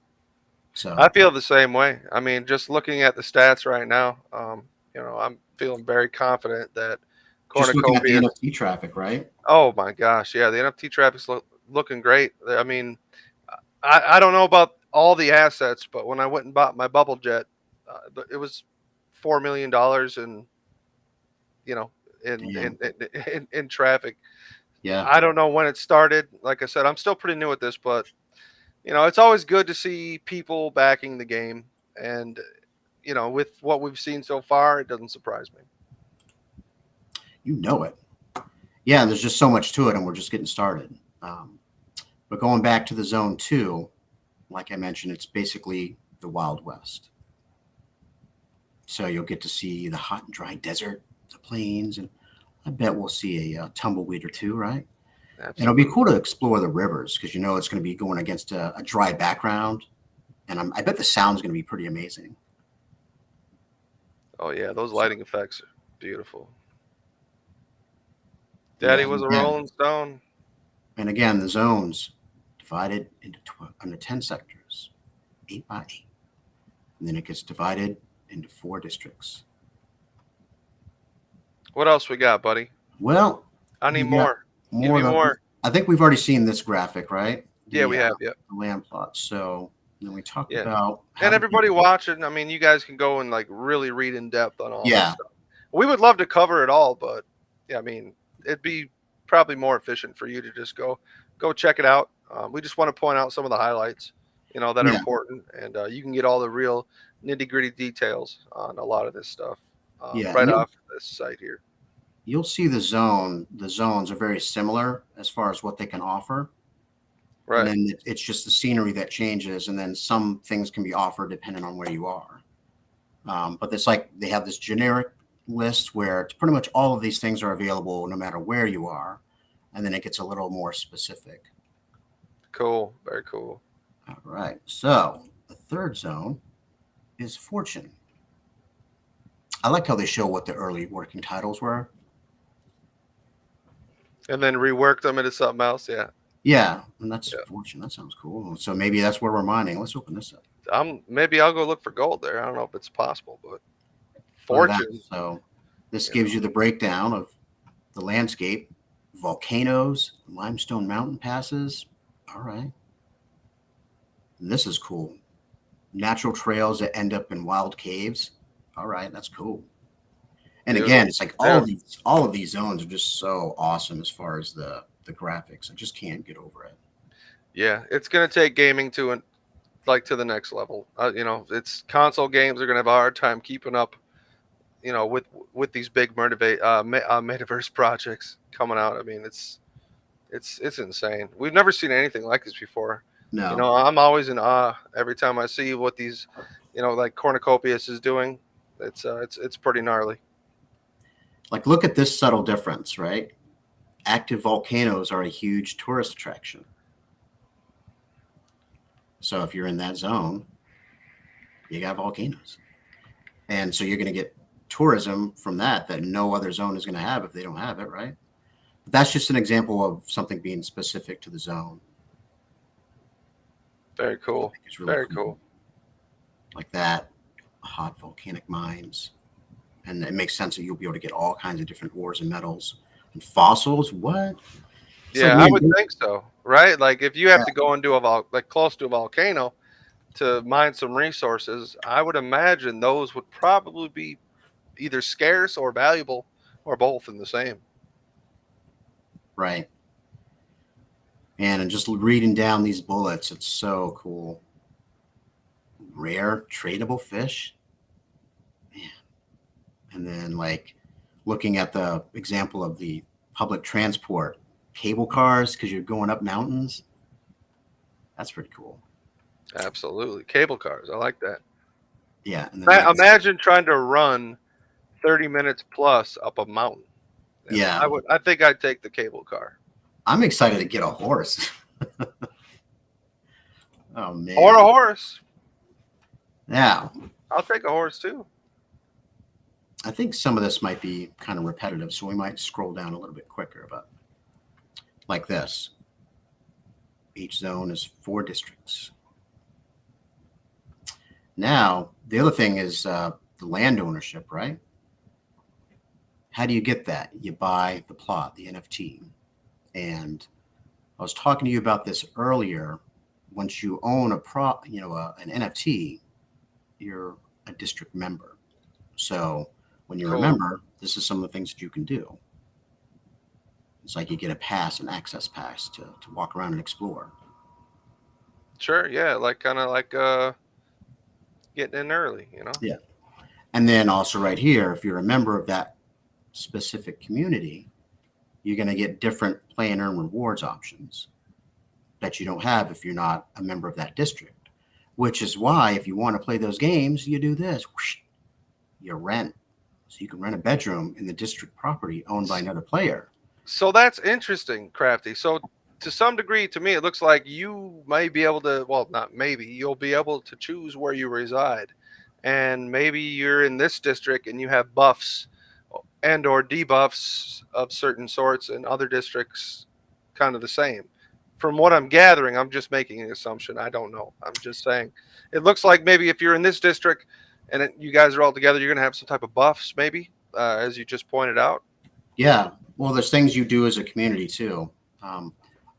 So I feel the same way. I mean, just looking at the stats right now, I'm feeling very confident that just looking at the Cornucopias. NFT traffic, right? Oh my gosh, yeah, the NFT traffic's looking great. I mean, I don't know about all the assets, but when I went and bought my bubble jet, it was $4 million in traffic. Yeah. I don't know when it started. Like I said, I'm still pretty new at this, but it's always good to see people backing the game, and with what we've seen so far, it doesn't surprise me. You know it. Yeah, there's just so much to it, and we're just getting started. But going back to the Zone 2, like I mentioned, it's basically the Wild West. So you'll get to see the hot and dry desert, the plains, and I bet we'll see a tumbleweed or two, right? Absolutely. And it'll be cool to explore the rivers because it's going to be going against a dry background, and I bet the sound's going to be pretty amazing. Oh yeah, those lighting effects are beautiful. Daddy was a Rolling Stone. And again, the zones divided into 10 sectors, 8 by 8. And then it gets divided into 4 districts. What else we got, buddy? Well, I need more. Give me more. I think we've already seen this graphic, right? Yeah, we have. Yeah. The land plot. So then we talked about. And everybody watching, I mean, you guys can go and like really read in depth on all this stuff. We would love to cover it all, but yeah, I mean, it'd be probably more efficient for you to just go check it out. We just want to point out some of the highlights, that are important, and you can get all the real nitty-gritty details on a lot of this stuff right off this site here. You'll see the zones are very similar as far as what they can offer. Right. And then it's just the scenery that changes, and then some things can be offered depending on where you are. But it's like they have this generic list where it's pretty much all of these things are available no matter where you are, and then it gets a little more specific. Cool. Very cool. All right. So the third zone is Fortune. I like how they show what the early working titles were. And then rework them into something else. Yeah. Yeah. And that's Fortune. That sounds cool. So maybe that's where we're mining. Let's open this up. Maybe I'll go look for gold there. I don't know if it's possible, but Fortune. So this gives you the breakdown of the landscape, volcanoes, limestone mountain passes. All right. And this is cool. Natural trails that end up in wild caves. All right, that's cool. And again, it's like all of these zones are just so awesome as far as the graphics. I just can't get over it. Yeah, it's gonna take gaming to the next level. It's console games are gonna have a hard time keeping up. With these big metaverse projects coming out. I mean, it's insane. We've never seen anything like this before. No. I'm always in awe every time I see what these, like Cornucopias is doing. It's pretty gnarly. Like, look at this subtle difference, right? Active volcanoes are a huge tourist attraction. So if you're in that zone, you got volcanoes. And so you're going to get tourism from that no other zone is going to have if they don't have it, right? But that's just an example of something being specific to the zone. Very cool. Really very cool. Like that, hot volcanic mines. And it makes sense that you'll be able to get all kinds of different ores and metals and fossils. What? I would think so, right? Like if you have to go and do close to a volcano to mine some resources, I would imagine those would probably be either scarce or valuable or both in the same. Right. And just reading down these bullets, it's so cool. Rare tradable fish. Man. And then like looking at the example of the public transport, cable cars, because you're going up mountains. That's pretty cool. Absolutely. Cable cars. I like that. Yeah. And then imagine trying to run 30 minutes plus up a mountain. Yeah. I think I'd take the cable car. I'm excited to get a horse. Oh, man. Or a horse. Yeah. I'll take a horse too. I think some of this might be kind of repetitive, so we might scroll down a little bit quicker, but like this. Each zone is 4 districts. Now, the other thing is the land ownership, right? How do you get that? You buy the plot, the NFT. And I was talking to you about this earlier. Once you own an NFT, you're a district member. So when you're a member, this is some of the things that you can do. It's like you get a pass, an access pass to walk around and explore. Sure, yeah, kind of like getting in early, you know? Yeah. And then also right here, if you're a member of that specific community, you're going to get different play and earn rewards options that you don't have if you're not a member of that district, which is why if you want to play those games, you do this. Whoosh, you rent. So you can rent a bedroom in the district property owned by another player. So that's interesting, Crafty. So to some degree, to me, it looks like you may be able to, well, not maybe, you'll be able to choose where you reside. And maybe you're in this district and you have buffs and or debuffs of certain sorts, and other districts kind of the same. From what I'm gathering, I'm just making an assumption. I don't know. I'm just saying it looks like maybe if you're in this district and you guys are all together, you're going to have some type of buffs, maybe, as you just pointed out. Yeah. Well, there's things you do as a community too.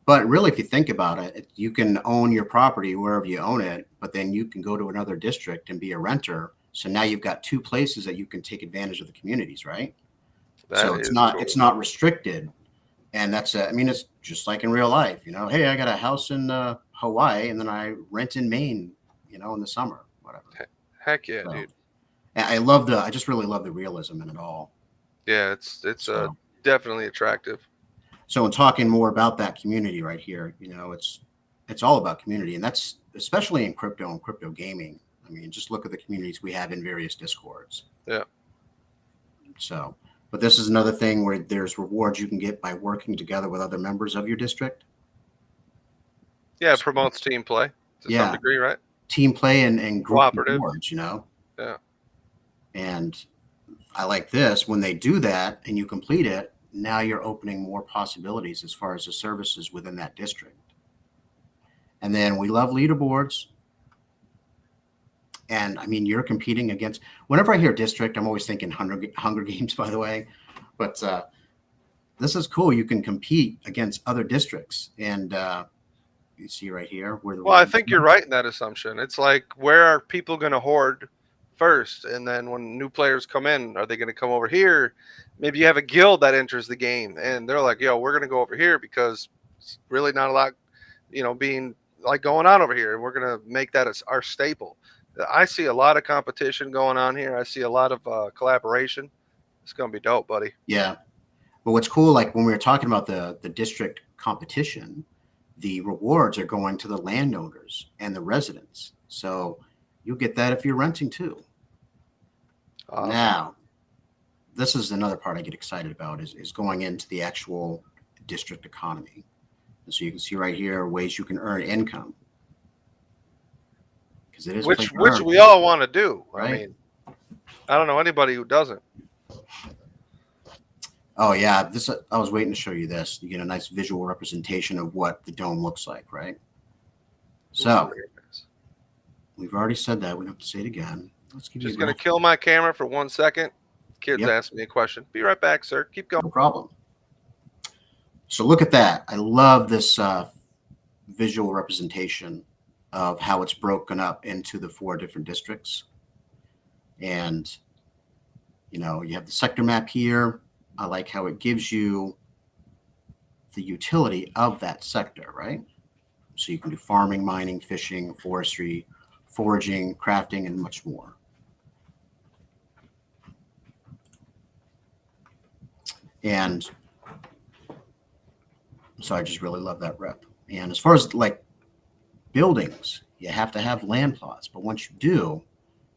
But really, if you think about it, you can own your property wherever you own it, but then you can go to another district and be a renter. So now you've got 2 places that you can take advantage of the communities, right? So it's not restricted. And that's, it's just like in real life, hey, I got a house in Hawaii and then I rent in Maine, in the summer, whatever. Heck yeah, dude. I just really love the realism in it all. Yeah, it's definitely attractive. So in talking more about that community right here, it's all about community, and that's especially in crypto and crypto gaming. Just look at the communities we have in various discords. Yeah. So, but this is another thing where there's rewards you can get by working together with other members of your district. Yeah, it promotes team play to some degree, right? Team play and group rewards, Yeah. And I like this. When they do that and you complete it, now you're opening more possibilities as far as the services within that district. And then we love leaderboards. And you're competing against, whenever I hear district, I'm always thinking Hunger Games, by the way. But this is cool. You can compete against other districts. And you see right here. Well, I think you're right in that assumption. It's like, where are people going to hoard first? And then when new players come in, are they going to come over here? Maybe you have a guild that enters the game and they're like, yo, we're going to go over here because it's really not a lot, being like going on over here. And we're going to make that as our staple. I see a lot of competition going on here. I see a lot of collaboration. It's going to be dope, buddy. Yeah. But what's cool, like when we were talking about the district competition, the rewards are going to the landowners and the residents. So you'll get that if you're renting too. Now, this is another part I get excited about is going into the actual district economy. And so you can see right here ways you can earn income. Because it is which we all want to do. Right? I don't know anybody who doesn't. Oh yeah, I was waiting to show you this. You get a nice visual representation of what the dome looks like, right? So we've already said that. We don't have to say it again. Let's give Just going to kill my camera for 1 second. Kids asking me a question. Be right back, sir. Keep going. No problem. So look at that. I love this visual representation of how it's broken up into the 4 different districts. And, you have the sector map here. I like how it gives you the utility of that sector, right? So you can do farming, mining, fishing, forestry, foraging, crafting, and much more. And so I just really love that rep. And as far as like buildings, you have to have land plots, but once you do,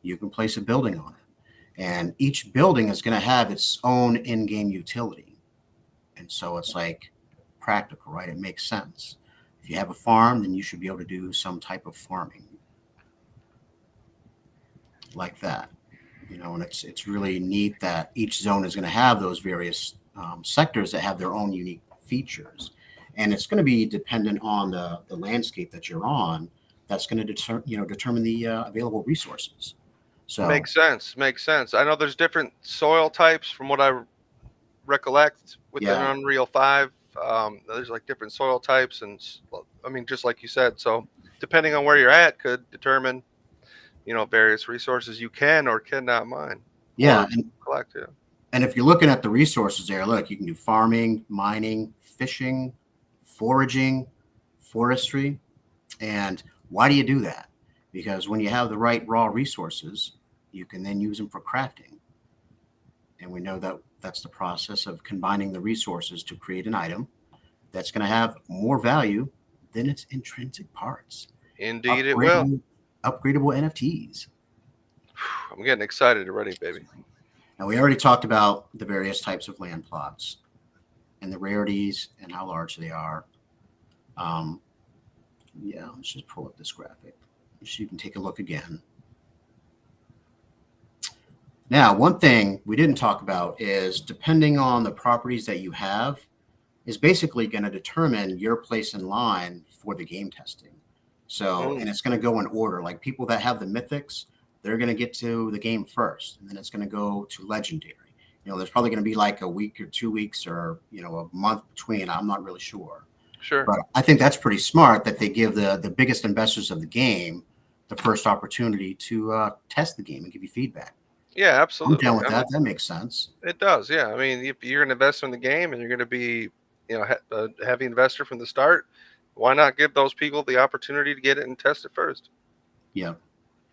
you can place a building on it. And each building is going to have its own in-game utility. And so it's like practical, right? It makes sense. If you have a farm, then you should be able to do some type of farming like that. And it's really neat that each zone is going to have those various sectors that have their own unique features. And it's going to be dependent on the landscape that you're on. That's going to determine the available resources. So makes sense. I know there's different soil types from what I recollect within Unreal 5. There's like different soil types, and I mean, just like you said, so depending on where you're at could determine, various resources you can or cannot mine. Yeah, and collect. Yeah. And if you're looking at the resources there, look, you can do farming, mining, fishing, foraging, forestry. And why do you do that? Because when you have the right raw resources, you can then use them for crafting. And we know that that's the process of combining the resources to create an item that's going to have more value than its intrinsic parts. Indeed, it will. Upgradable NFTs. I'm getting excited already, baby. Now, we already talked about the various types of land plots and the rarities and how large they are. Let's just pull up this graphic so you can take a look again. Now, one thing we didn't talk about is depending on the properties that you have is basically going to determine your place in line for the game testing. So, and it's going to go in order. Like people that have the mythics, they're going to get to the game first, and then it's going to go to legendary. There's probably going to be like a week or 2 weeks or, a month between. I'm not really sure. Sure. But I think that's pretty smart that they give the biggest investors of the game the first opportunity to test the game and give you feedback. Yeah, absolutely. I'm down with that. That makes sense. It does. Yeah. I mean, if you're an investor in the game and you're going to be, a heavy investor from the start, why not give those people the opportunity to get it and test it first? Yeah.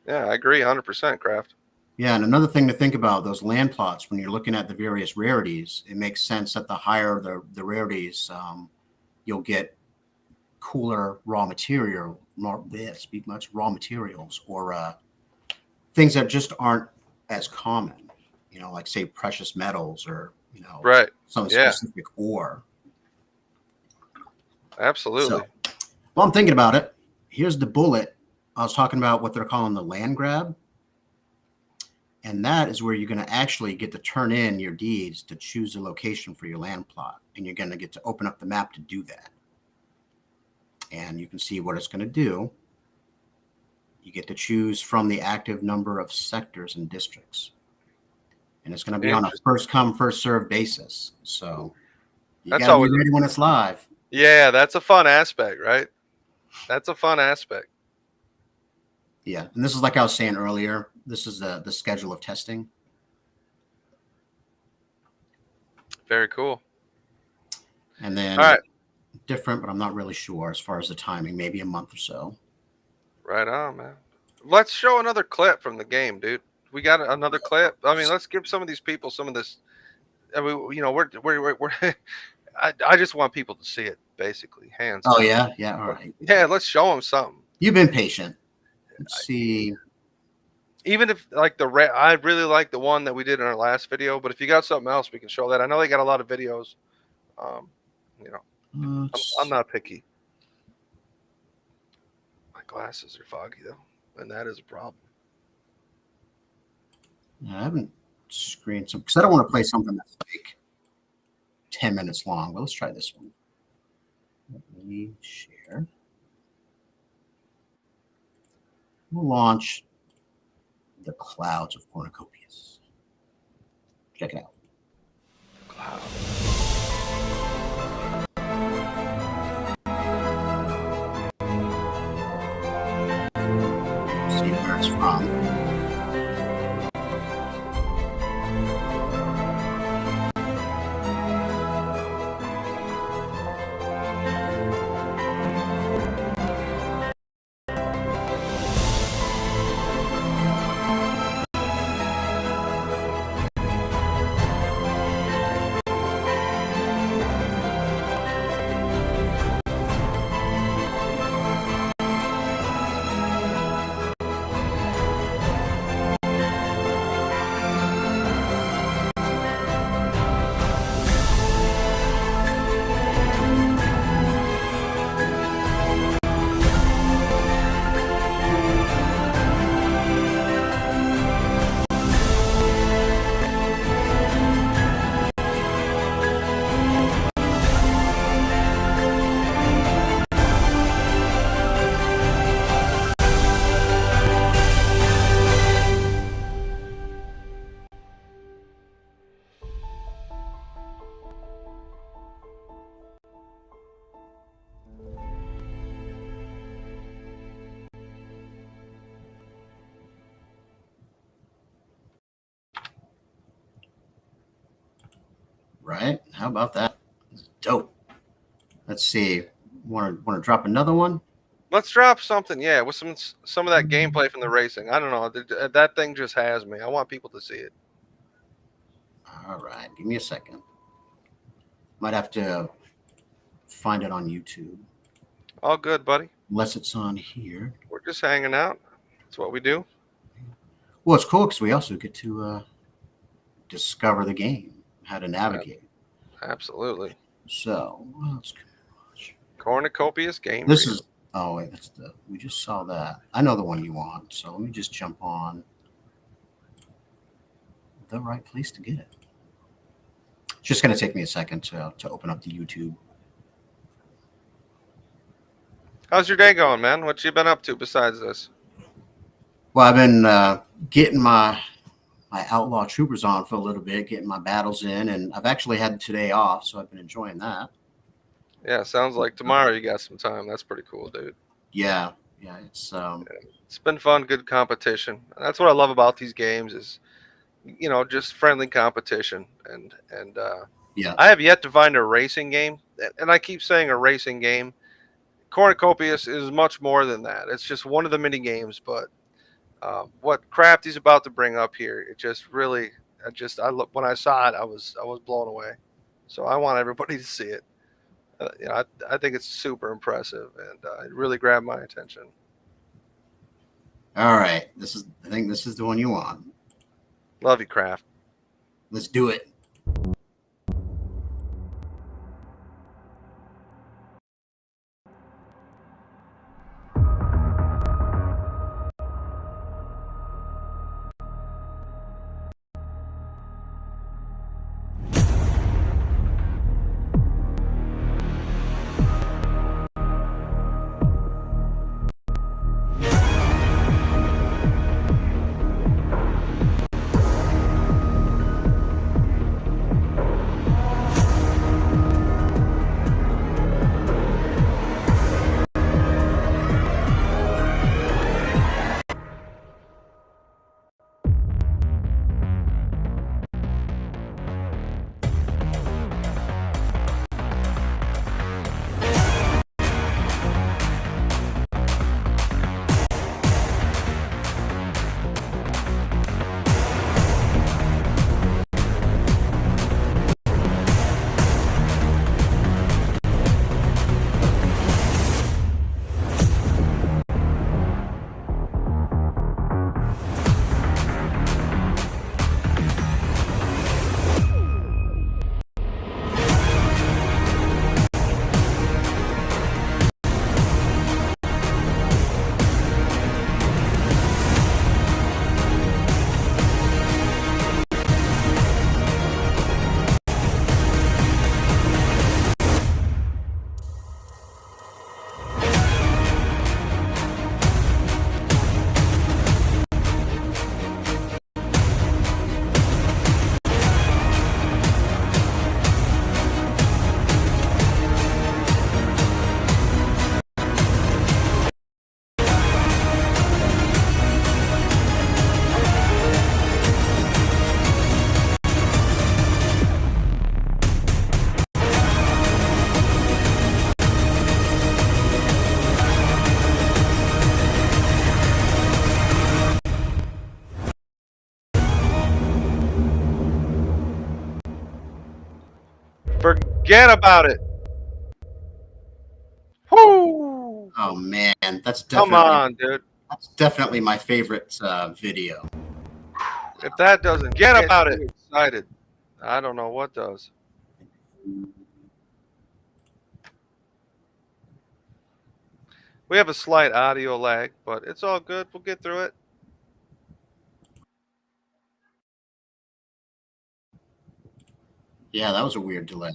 Yeah, I agree 100%, Craft. Yeah, and another thing to think about, those land plots, when you're looking at the various rarities, it makes sense that the higher the rarities, you'll get cooler raw materials or things that just aren't as common, like say precious metals or, right. some specific ore. Absolutely. So, well, I'm thinking about it. Here's the bullet. I was talking about what they're calling the land grab. And that is where you're going to actually get to turn in your deeds to choose a location for your land plot. And you're going to get to open up the map to do that. And you can see what it's going to do. You get to choose from the active number of sectors and districts. And it's going to be on a first come, first served basis. So you got to be ready when it's live. Yeah, that's a fun aspect, right? That's a fun aspect. Yeah, and this is like I was saying earlier. This is the schedule of testing. Very cool. And then all right. Different, but I'm not really sure as far as the timing. Maybe a month or so. Right on, man. Let's show another clip from the game, dude. We got another clip. I mean, let's give some of these people some of this. I mean, we're I just want people to see it, basically, hands. Oh, yeah? Yeah, all right. Yeah, let's show them something. You've been patient. Let's see. Even if, like, I really like the one that we did in our last video, but if you got something else, we can show that. I know they got a lot of videos. I'm not picky. My glasses are foggy, though, and that is a problem. Yeah, I haven't screened some, because I don't want to play something that's like 10 minutes long. But let's try this one. Let me share. We'll launch the Clouds of Cornucopias. Check it out. Clouds. it's from. Right? How about that? It's dope. Let's see. Want to drop another one? Let's drop something, yeah, with some of that gameplay from the racing. I don't know, that thing just has me. I want people to see it. All right, give me a second. Might have to find it on YouTube. All good, buddy. Unless it's on here. We're just hanging out. That's what we do. Well, it's cool because we also get to discover the game, how to navigate. Absolutely. So, let's Cornucopias game. This is, oh wait, we just saw that. I know the one you want, so let me just jump on the right place to get it. It's just going to take me a second to open up the YouTube. How's your day going, man? What you been up to besides this? Well, I've been getting my Outlaw Troopers on for a little bit, getting my battles in, and I've actually had today off, so I've been enjoying that. Yeah, sounds like tomorrow you got some time. That's pretty cool, dude. Yeah, it's been fun, good competition. That's what I love about these games is, just friendly competition. And yeah, I have yet to find a racing game, and I keep saying a racing game. Cornucopias is much more than that. It's just one of the mini games, but what Crafty's about to bring up here, it just really, when I saw it, I was blown away. So I want everybody to see it. I think it's super impressive, and it really grabbed my attention. All right, I think this is the one you want. Love you, Craft. Let's do it. Forget about it. Whoo! Oh man, Come on, dude. that's definitely my favorite video. If that doesn't get about it excited, I don't know what does. We have a slight audio lag, but it's all good. We'll get through it. Yeah, that was a weird delay.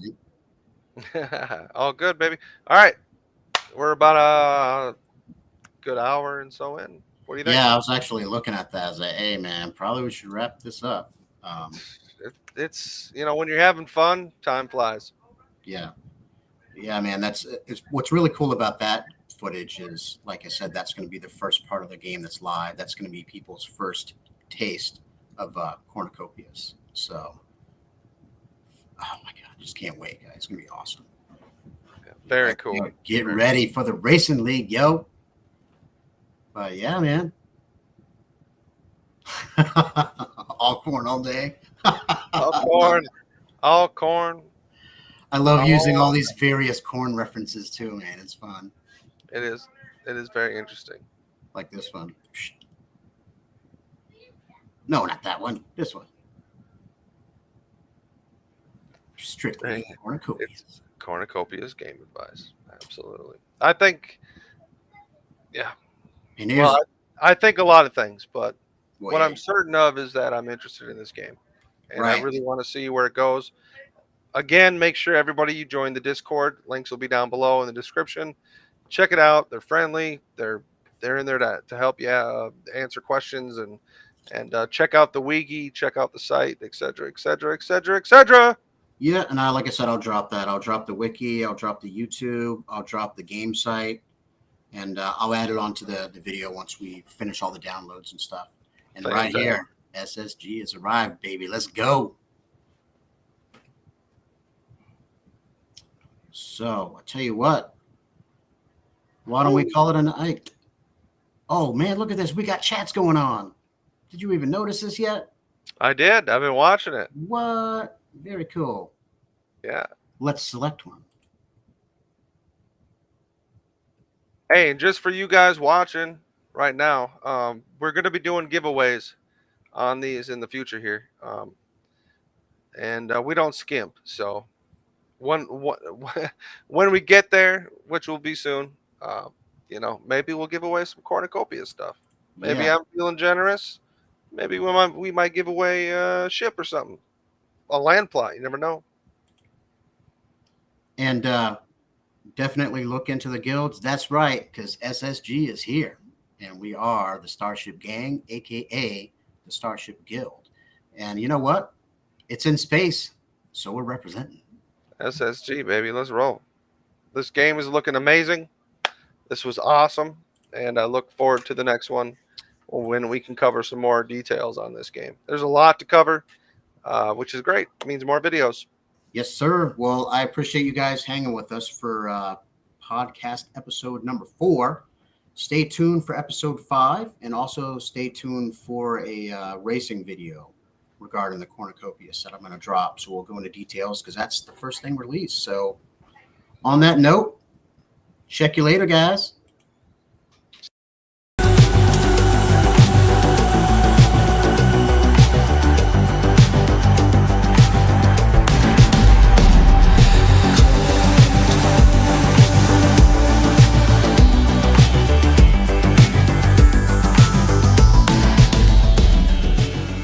All good, baby. All right. We're about a good hour and so in. What do you think? Yeah, I was actually looking at that as a, hey man, probably we should wrap this up. It's, when you're having fun, time flies. Yeah, man, it's what's really cool about that footage is, like I said, that's going to be the first part of the game that's live. That's going to be people's first taste of Cornucopias. So, oh my god, I just can't wait, guys. It's going to be awesome. Yeah, very cool. Get ready for the racing league, yo. But yeah, man. All corn all day. All corn. All corn. I love using all these various corn references too, man. It's fun. It is. It is very interesting. Like this one. No, not that one. This one. Strictly Cornucopias. It's Cornucopias game advice. Absolutely. I think, yeah. Well, I think a lot of things, but what I'm certain of is that I'm interested in this game. And I really want to see where it goes. Again, make sure everybody you join the Discord. Links will be down below in the description. Check it out. They're friendly. They're in there to help you answer questions and check out the wiki, check out the site, etc., etc., etc., etc. Yeah, and like I said, I'll drop that. I'll drop the wiki. I'll drop the YouTube. I'll drop the game site, and I'll add it onto the video once we finish all the downloads and stuff. And right here, SSG has arrived, baby. Let's go. So I tell you what, why don't we call it a night? Oh man, look at this. We got chats going on. Did you even notice this yet? I did. I've been watching it. What? Very cool. Yeah. Let's select one. Hey, and just for you guys watching right now, we're going to be doing giveaways on these in the future here. And we don't skimp. So when we get there, which will be soon, maybe we'll give away some cornucopia stuff. Maybe I'm feeling generous. Maybe we might give away a ship or something. A land plot. You never know. And definitely look into the guilds. That's right, because SSG is here. And we are the Starship Gang, a.k.a. the Starship Guild. And you know what? It's in space, so we're representing. SSG, baby. Let's roll. This game is looking amazing. This was awesome. And I look forward to the next one when we can cover some more details on this game. There's a lot to cover, which is great. It means more videos. Yes, sir. Well, I appreciate you guys hanging with us for podcast episode number 4. Stay tuned for episode 5, and also stay tuned for a racing video regarding the Cornucopias that I'm going to drop. So we'll go into details because that's the first thing released. So on that note, check you later, guys.